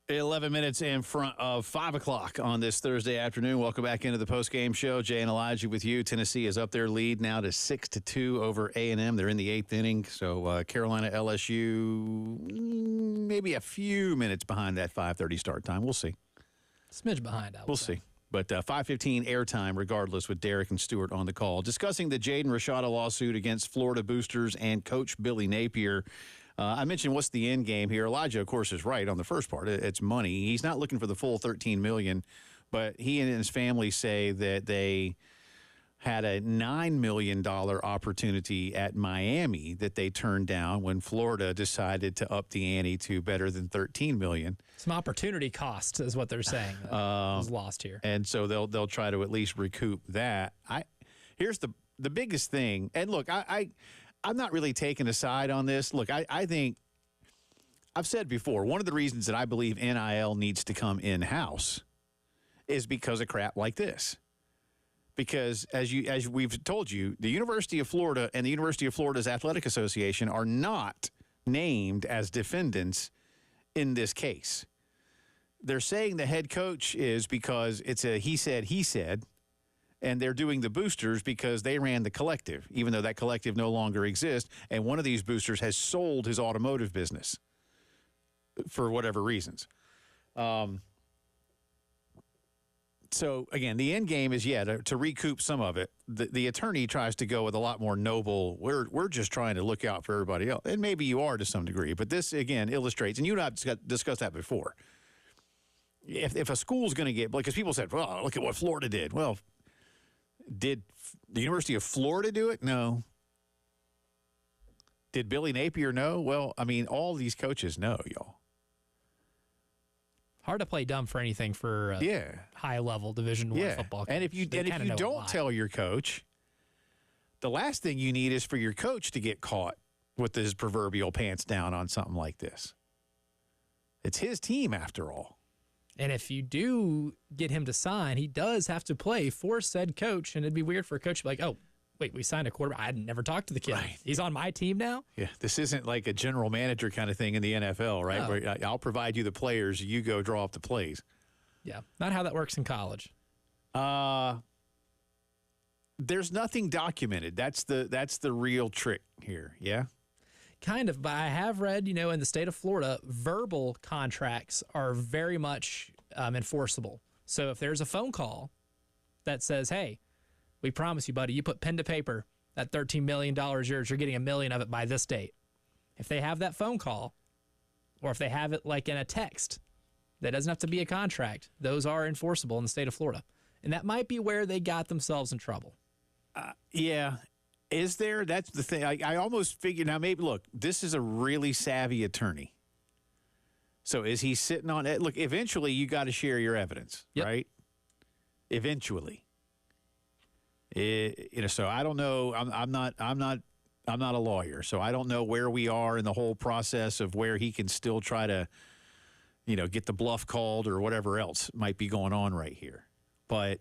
11 minutes in front of 5 o'clock on this Thursday afternoon. Welcome back into the postgame show. Jay and Elijah with you. Tennessee is up their lead now to 6-2 over A&M. They're in the 8th inning. So Carolina, LSU, maybe a few minutes behind that 5:30 start time. We'll see. Smidge behind, We'll see. But 5:15 airtime regardless with Derek and Stewart on the call. Discussing the Jaden Rashada lawsuit against Florida boosters and Coach Billy Napier. I mentioned what's the end game here. Elijah, of course, is right on the first part. It's money. He's not looking for the full $13 million, but he and his family say that they had a $9 million opportunity at Miami that they turned down when Florida decided to up the ante to better than $13 million. Some opportunity cost is what they're saying was lost here. And so they'll try to at least recoup that. Here's the biggest thing. And look, I'm not really taking a side on this. Look, I think I've said before, one of the reasons that I believe NIL needs to come in-house is because of crap like this. Because as we've told you, the University of Florida and the University of Florida's Athletic Association are not named as defendants in this case. They're saying the head coach is because it's a he said, and they're doing the boosters because they ran the collective, even though that collective no longer exists, and one of these boosters has sold his automotive business for whatever reasons. So, again, the end game is, to recoup some of it. The attorney tries to go with a lot more noble, we're just trying to look out for everybody else. And maybe you are to some degree. But this, again, illustrates, and you and I have discussed that before. If a school's going to get, because people said, well, look at what Florida did. Well, did the University of Florida do it? No. Did Billy Napier know? Well, I mean, all these coaches know, y'all. Hard to play dumb for anything for high-level Division I football coach. And if you don't tell your coach, the last thing you need is for your coach to get caught with his proverbial pants down on something like this. It's his team, after all. And if you do get him to sign, he does have to play for said coach, and it'd be weird for a coach to be like, oh, wait, we signed a quarterback. I never talked to the kid. Right. He's on my team now? Yeah, this isn't like a general manager kind of thing in the NFL, right? No. Where I'll provide you the players, you go draw up the plays. Yeah, not how that works in college. There's nothing documented. That's the real trick here, yeah? Kind of, but I have read, in the state of Florida, verbal contracts are very much enforceable. So if there's a phone call that says, hey, we promise you, buddy, you put pen to paper, that $13 million yours, you're getting $1 million of it by this date. If they have that phone call, or if they have it like in a text, that doesn't have to be a contract, those are enforceable in the state of Florida. And that might be where they got themselves in trouble. Yeah. Is there? That's the thing. I almost figured, now maybe, look, this is a really savvy attorney. So is he sitting on it? Look, eventually you got to share your evidence, right? Eventually. So I don't know. I'm not a lawyer, so I don't know where we are in the whole process of where he can still try to, get the bluff called or whatever else might be going on right here. But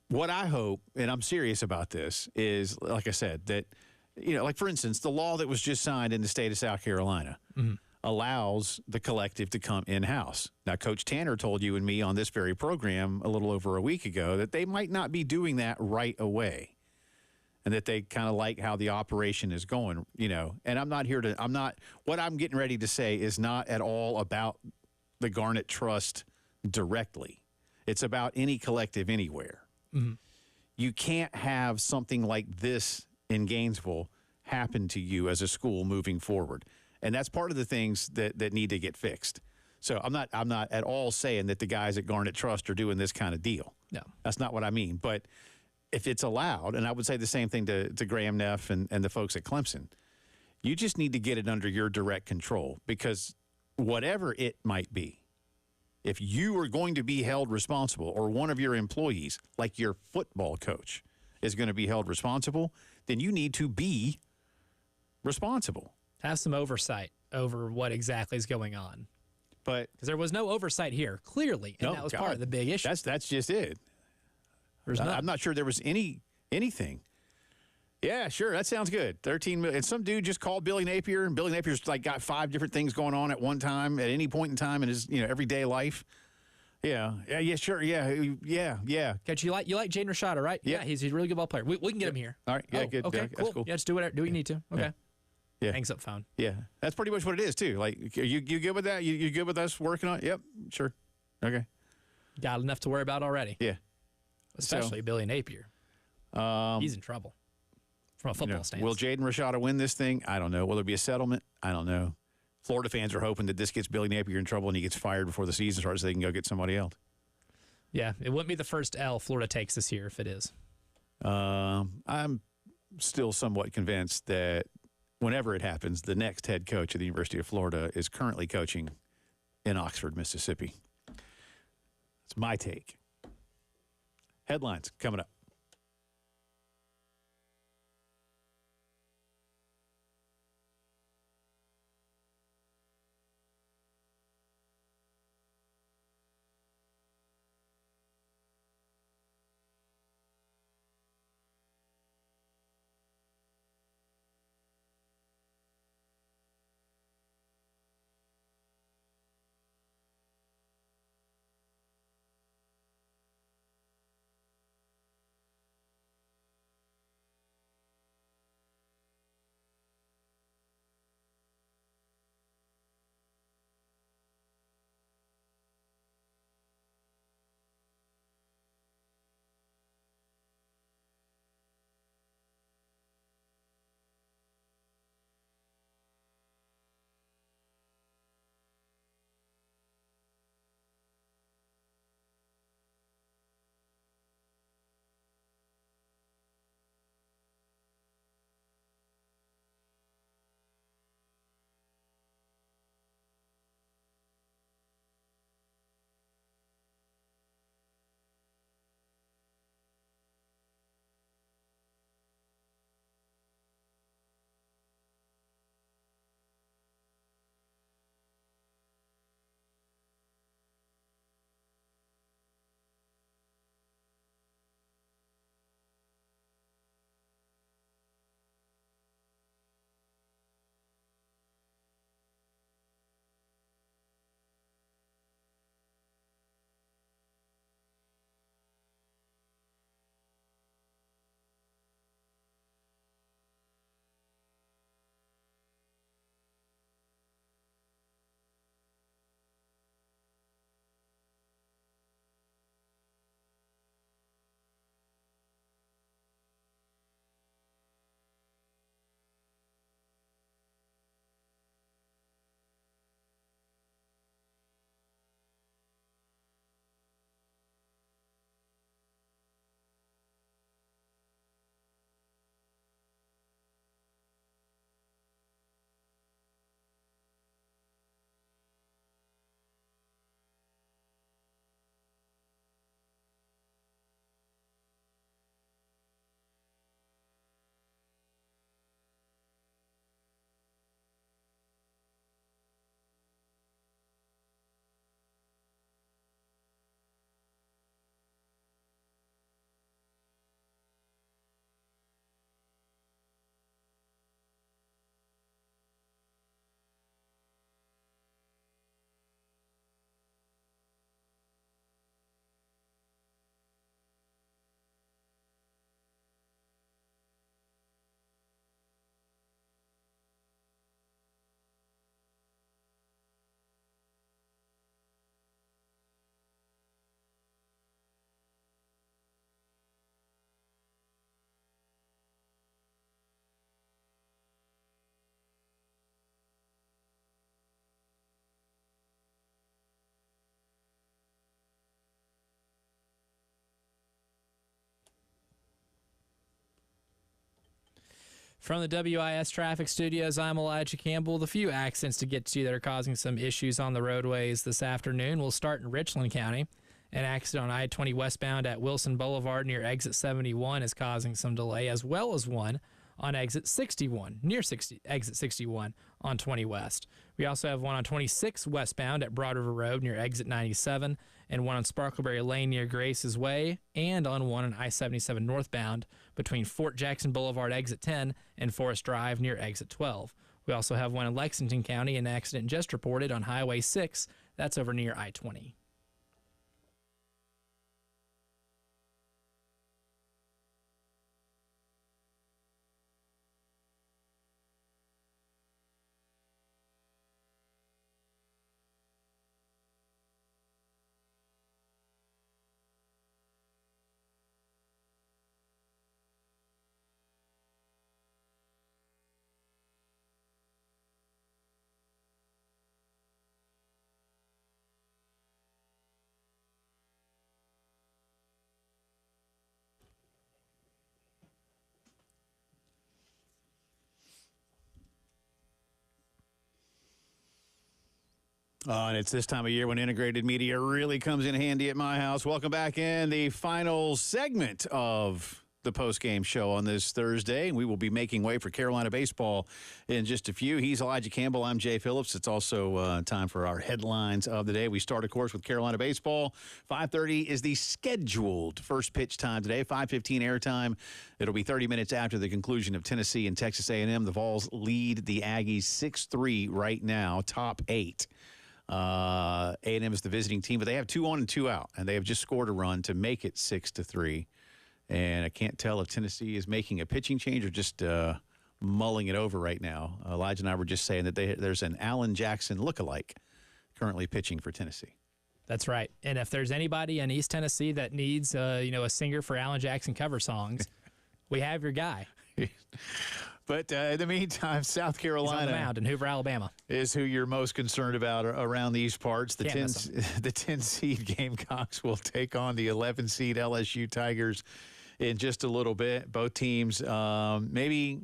what I hope, and I'm serious about this, is, like I said, that, like, for instance, the law that was just signed in the state of South Carolina allows the collective to come in-house. Now, Coach Tanner told you and me on this very program a little over a week ago that they might not be doing that right away, and that they kind of like how the operation is going, And what I'm getting ready to say is not at all about the Garnet Trust directly. It's about any collective anywhere. Mm-hmm. You can't have something like this in Gainesville happen to you as a school moving forward. And that's part of the things that need to get fixed. So I'm not at all saying that the guys at Garnet Trust are doing this kind of deal. No. That's not what I mean. But if it's allowed, and I would say the same thing to Graham Neff and the folks at Clemson, you just need to get it under your direct control, because whatever it might be, if you are going to be held responsible, or one of your employees, like your football coach, is going to be held responsible, then you need to be responsible. Have some oversight over what exactly is going on. But because there was no oversight here, clearly, and that was part of the big issue. That's just it. I'm not sure there was anything. Yeah, sure. That sounds good. 13 million. And some dude just called Billy Napier, and Billy Napier's like got 5 different things going on at one time, at any point in time in his everyday life. Yeah, sure. Yeah. Coach, you like Jaden Rashada, right? Yeah. He's a really good ball player. We can get him here. All right. Yeah, good. Okay, Yeah, cool. That's cool. Yeah, just do what you need to. Okay. Yeah. Hangs up phone. Yeah, that's pretty much what it is too. Like, you good with that? You good with us working on it? Yep, sure. Okay. Got enough to worry about already. Yeah. Especially Billy Napier. He's in trouble from a football stance. Will Jaden Rashada win this thing? I don't know. Will there be a settlement? I don't know. Florida fans are hoping that this gets Billy Napier in trouble and he gets fired before the season starts so they can go get somebody else. Yeah, it wouldn't be the first L Florida takes this year if it is. I'm still somewhat convinced that whenever it happens, the next head coach of the University of Florida is currently coaching in Oxford, Mississippi. That's my take. Headlines coming up. From the WIS Traffic Studios, I'm Elijah Campbell. The few accidents to get to that are causing some issues on the roadways this afternoon. We'll start in Richland County. An accident on I-20 westbound at Wilson Boulevard near exit 71 is causing some delay, as well as one on exit 61, exit 61 on 20 West. We also have one on 26 westbound at Broad River Road near exit 97, and one on Sparkleberry Lane near Grace's Way, and on one on I-77 northbound between Fort Jackson Boulevard exit 10 and Forest Drive near exit 12. We also have one in Lexington County, an accident just reported on Highway 6. That's over near I-20. And it's this time of year when integrated media really comes in handy at my house. Welcome back in the final segment of the post-game show on this Thursday. We will be making way for Carolina baseball in just a few. He's Elijah Campbell. I'm Jay Phillips. It's also time for our headlines of the day. We start, of course, with Carolina baseball. 5:30 is the scheduled first pitch time today. 5:15 airtime. It'll be 30 minutes after the conclusion of Tennessee and Texas A&M. The Vols lead the Aggies 6-3 right now, top 8. A&M is the visiting team, but they have 2 on and 2 out, and they have just scored a run to make it 6-3. And I can't tell if Tennessee is making a pitching change or just mulling it over right now. Elijah and I were just saying that there's an Alan Jackson lookalike currently pitching for Tennessee. That's right. And if there's anybody in East Tennessee that needs, a singer for Alan Jackson cover songs, we have your guy. But in the meantime, South Carolina He's on the mound in Hoover, Alabama, is who you're most concerned about around these parts. The 10 seed Gamecocks will take on the 11 seed LSU Tigers in just a little bit. Both teams maybe,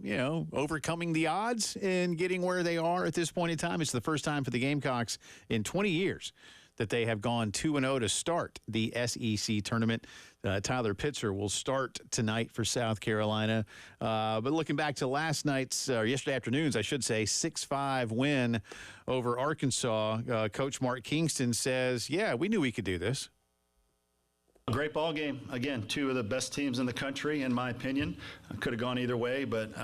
overcoming the odds and getting where they are at this point in time. It's the first time for the Gamecocks in 20 years that they have gone 2-0 to start the SEC tournament. Tyler Pitzer will start tonight for South Carolina. But looking back to yesterday afternoon's, 6-5 win over Arkansas, Coach Mark Kingston says, yeah, we knew we could do this. A great ball game. Again, 2 of the best teams in the country, in my opinion. Could have gone either way, but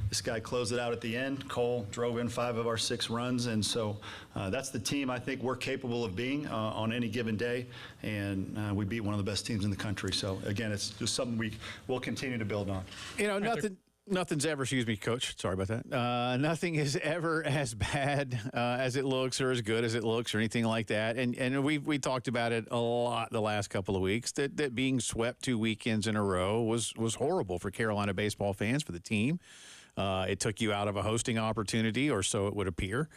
this guy closed it out at the end. Cole drove in 5 of our 6 runs, and so that's the team I think we're capable of being on any given day, and we beat one of the best teams in the country. So, again, it's just something we'll continue to build on. Nothing's ever, excuse me, Coach, sorry about that. Nothing is ever as bad as it looks or as good as it looks or anything like that. And we talked about it a lot the last couple of weeks, that being swept 2 weekends in a row was horrible for Carolina baseball fans, for the team. It took you out of a hosting opportunity, or so it would appear.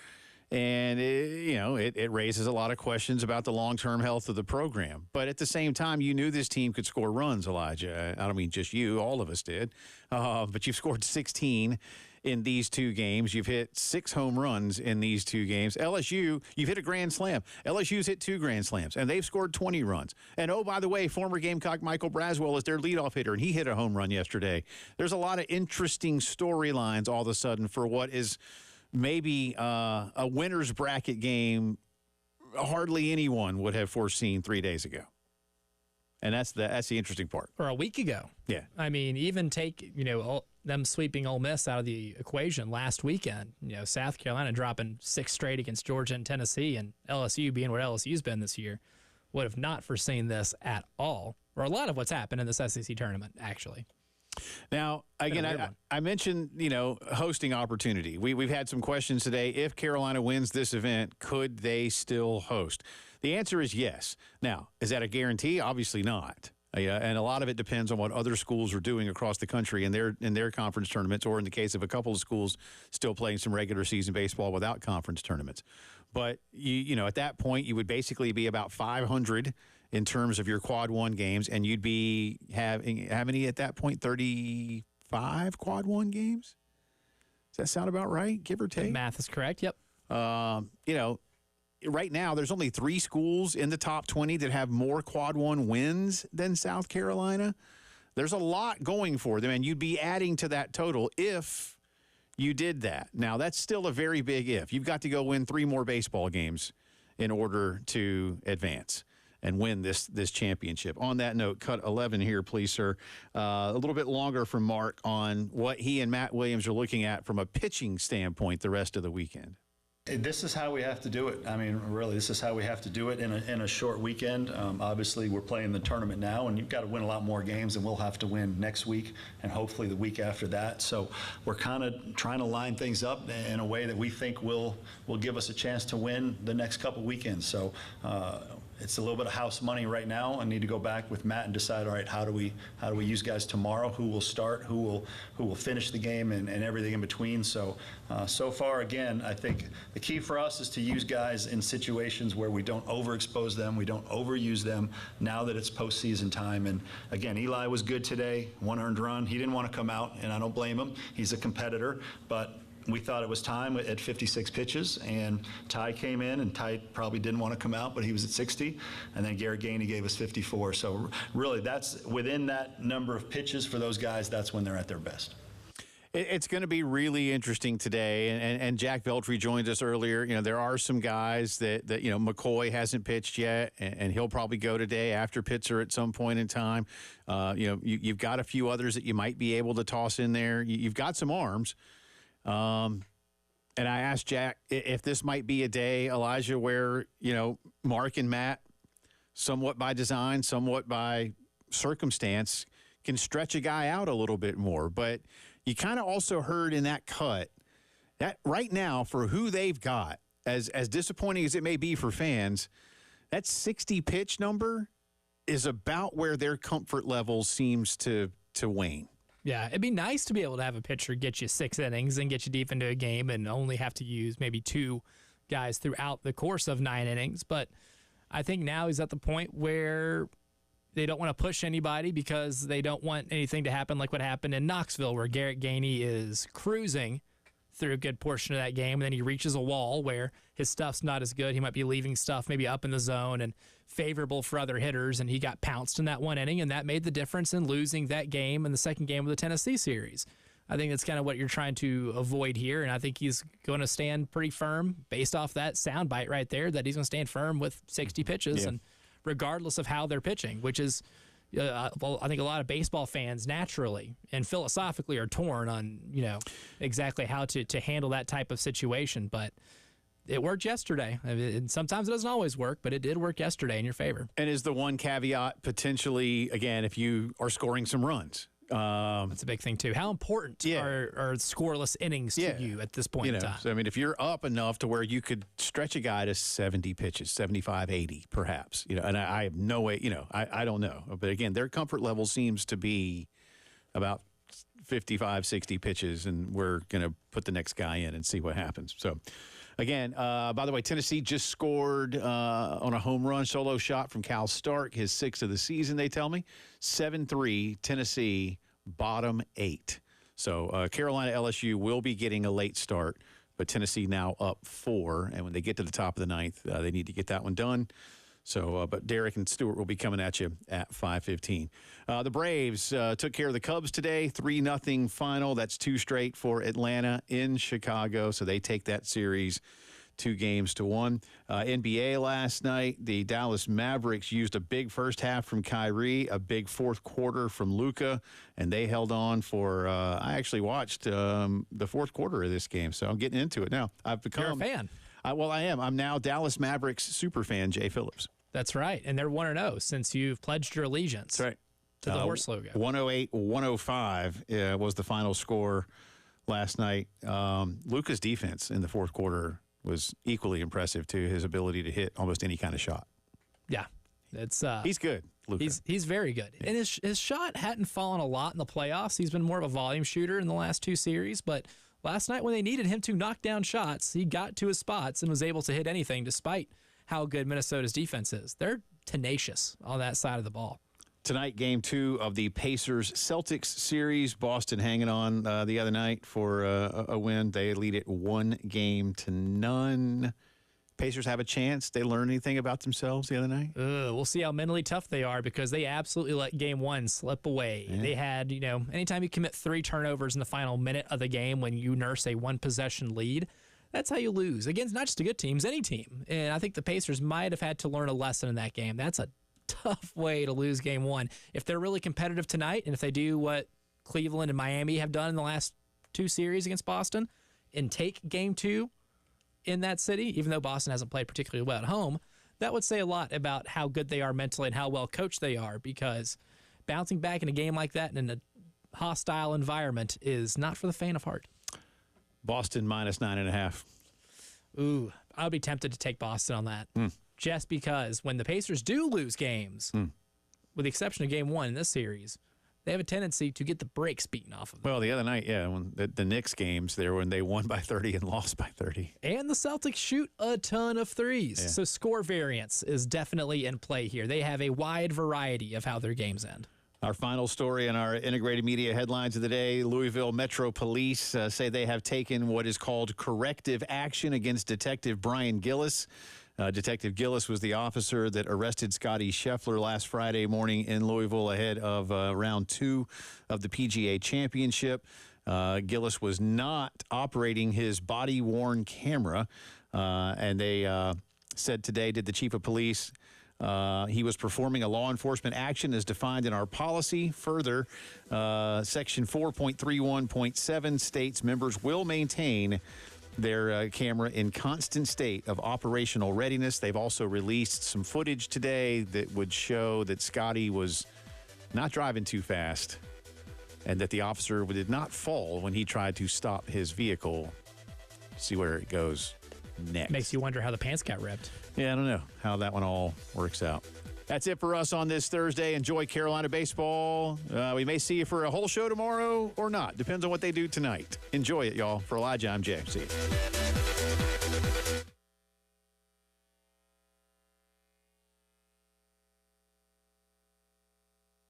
And, it raises a lot of questions about the long-term health of the program. But at the same time, you knew this team could score runs, Elijah. I don't mean just you. All of us did. But you've scored 16 in these 2 games. You've hit 6 home runs in these 2 games. LSU, you've hit a grand slam. LSU's hit 2 grand slams, and they've scored 20 runs. And, oh, by the way, former Gamecock Michael Braswell is their leadoff hitter, and he hit a home run yesterday. There's a lot of interesting storylines all of a sudden for what is – maybe a winner's bracket game hardly anyone would have foreseen 3 days ago. And that's the interesting part. Or a week ago. Yeah. I mean, even take, them sweeping Ole Miss out of the equation last weekend. South Carolina dropping 6 straight against Georgia and Tennessee, and LSU being what LSU's been this year, would have not foreseen this at all. Or a lot of what's happened in this SEC tournament, actually. Now, again, I mentioned, hosting opportunity. We've had some questions today. If Carolina wins this event, could they still host? The answer is yes. Now, is that a guarantee? Obviously not. And a lot of it depends on what other schools are doing across the country in their conference tournaments, or in the case of a couple of schools still playing some regular season baseball without conference tournaments. But, at that point, you would basically be about 500 in terms of your quad 1 games, and you'd be having how many at that point? 35 quad 1 games? Does that sound about right, give or take? The math is correct, yep. Right now there's only 3 schools in the top 20 that have more quad 1 wins than South Carolina. There's a lot going for them, and you'd be adding to that total if you did that. Now, that's still a very big if. You've got to go win 3 more baseball games in order to advance and win this championship. On that note, cut 11 here, please, sir. A little bit longer from Mark on what he and Matt Williams are looking at from a pitching standpoint the rest of the weekend. This is how we have to do it. I mean, really, this is how we have to do it in a short weekend. Obviously, we're playing the tournament now, and you've got to win a lot more games, and we'll have to win next week and hopefully the week after that. So we're kind of trying to line things up in a way that we think will give us a chance to win the next couple weekends. So it's a little bit of house money right now. I need to go back with Matt and decide, all right, how do we use guys tomorrow? Who will start? Who will finish the game and everything in between? So far, again, I think the key for us is to use guys in situations where we don't overexpose them, we don't overuse them. Now that it's postseason time, and again, Eli was good today, 1 earned run. He didn't want to come out, and I don't blame him. He's a competitor, but we thought it was time at 56 pitches, and Ty came in, and Ty probably didn't want to come out, but he was at 60, and then Garrett Gainey gave us 54. So really, that's within that number of pitches for those guys, that's when they're at their best. It's going to be really interesting today, and Jack Veltri joined us earlier. You know, there are some guys that McCoy hasn't pitched yet, and he'll probably go today after Pitzer at some point in time. You've got a few others that you might be able to toss in there. You've got some arms. And I asked Jack if this might be a day, Elijah, where, Mark and Matt, somewhat by design, somewhat by circumstance, can stretch a guy out a little bit more. But you kind of also heard in that cut that right now, for who they've got, as disappointing as it may be for fans, that 60 pitch number is about where their comfort level seems to wane. Yeah, it'd be nice to be able to have a pitcher get you 6 innings and get you deep into a game and only have to use maybe 2 guys throughout the course of 9 innings. But I think now he's at the point where they don't want to push anybody because they don't want anything to happen like what happened in Knoxville, where Garrett Gainey is cruising through a good portion of that game, and then he reaches a wall where his stuff's not as good. He might be leaving stuff maybe up in the zone and favorable for other hitters, and he got pounced in that 1 inning, and that made the difference in losing that game in the second game of the Tennessee series. I think that's kind of what you're trying to avoid here, and I think he's going to stand pretty firm based off that soundbite right there, that he's going to stand firm with 60 pitches, and regardless of how they're pitching, which is I think a lot of baseball fans naturally and philosophically are torn on, exactly how to handle that type of situation. But it worked yesterday. And sometimes it doesn't always work, but it did work yesterday in your favor. And is the one caveat potentially, again, if you are scoring some runs? That's a big thing, too. How important are scoreless innings to you at this point in time? So, if you're up enough to where you could stretch a guy to 70 pitches, 75, 80, perhaps, and I have no way, I don't know. But, again, their comfort level seems to be about 55, 60 pitches, and we're going to put the next guy in and see what happens. So, again, by the way, Tennessee just scored on a home run solo shot from Cal Stark, his 6th of the season, they tell me. 7-3, Tennessee, bottom 8. So Carolina LSU will be getting a late start, but Tennessee now up 4. And when they get to the top of the 9th, they need to get that one done. So, but Derek and Stewart will be coming at you at 5:15. The Braves took care of the Cubs today, 3-0 final. That's 2 straight for Atlanta in Chicago. So they take that series 2-1. NBA last night, the Dallas Mavericks used a big first half from Kyrie, a big fourth quarter from Luka, and they held on for, I actually watched the fourth quarter of this game, so I'm getting into it now. I've become You're a fan. Well, I am. I'm now Dallas Mavericks super fan, Jay Phillips. That's right, and they're 1-0 since you've pledged your allegiance. That's right. To the horse logo. 108-105 was the final score last night. Luka's defense in the fourth quarter was equally impressive to his ability to hit almost any kind of shot. Yeah, it's he's good. Luka. He's very good, and his shot hadn't fallen a lot in the playoffs. He's been more of a volume shooter in the last 2 series, but last night when they needed him to knock down shots, he got to his spots and was able to hit anything, despite how good Minnesota's defense is. They're tenacious on that side of the ball. Tonight, Game 2 of the Pacers-Celtics series. Boston hanging on the other night for a win. They lead it 1-0. Pacers have a chance? They learn anything about themselves the other night? We'll see how mentally tough they are because they absolutely let game one slip away. Yeah. They had, anytime you commit 3 turnovers in the final minute of the game when you nurse a 1-possession lead, that's how you lose. Against not just a good teams, any team. And I think the Pacers might have had to learn a lesson in that game. That's a tough way to lose game one. If they're really competitive tonight, and if they do what Cleveland and Miami have done in the last 2 series against Boston and take game 2 in that city, even though Boston hasn't played particularly well at home, that would say a lot about how good they are mentally and how well coached they are, because bouncing back in a game like that in a hostile environment is not for the faint of heart. Boston minus 9.5. Ooh, I would be tempted to take Boston on that. Just because when the Pacers do lose games, with the exception of game 1 in this series, they have a tendency to get the brakes beaten off of them. Well, the other night, when the Knicks games there, when they won by 30 and lost by 30. And the Celtics shoot a ton of threes. Yeah. So score variance is definitely in play here. They have a wide variety of how their games end. Our final story in our integrated media headlines of the day, Louisville Metro Police say they have taken what is called corrective action against Detective Brian Gillis. Detective Gillis was the officer that arrested Scotty Scheffler last Friday morning in Louisville ahead of round 2 of the PGA Championship. Gillis was not operating his body-worn camera, and they said today, did the chief of police, he was performing a law enforcement action as defined in our policy. Further, Section 4.31.7 states members will maintain their camera in constant state of operational readiness. They've also released some footage today that would show that Scotty was not driving too fast and that the officer did not fall when he tried to stop his vehicle. See where it goes next. Makes you wonder how the pants got ripped. Yeah, I don't know how that one all works out. That's it for us on this Thursday. Enjoy Carolina baseball. We may see you for a whole show tomorrow or not. Depends on what they do tonight. Enjoy it, y'all. For Elijah, I'm Jay. See you.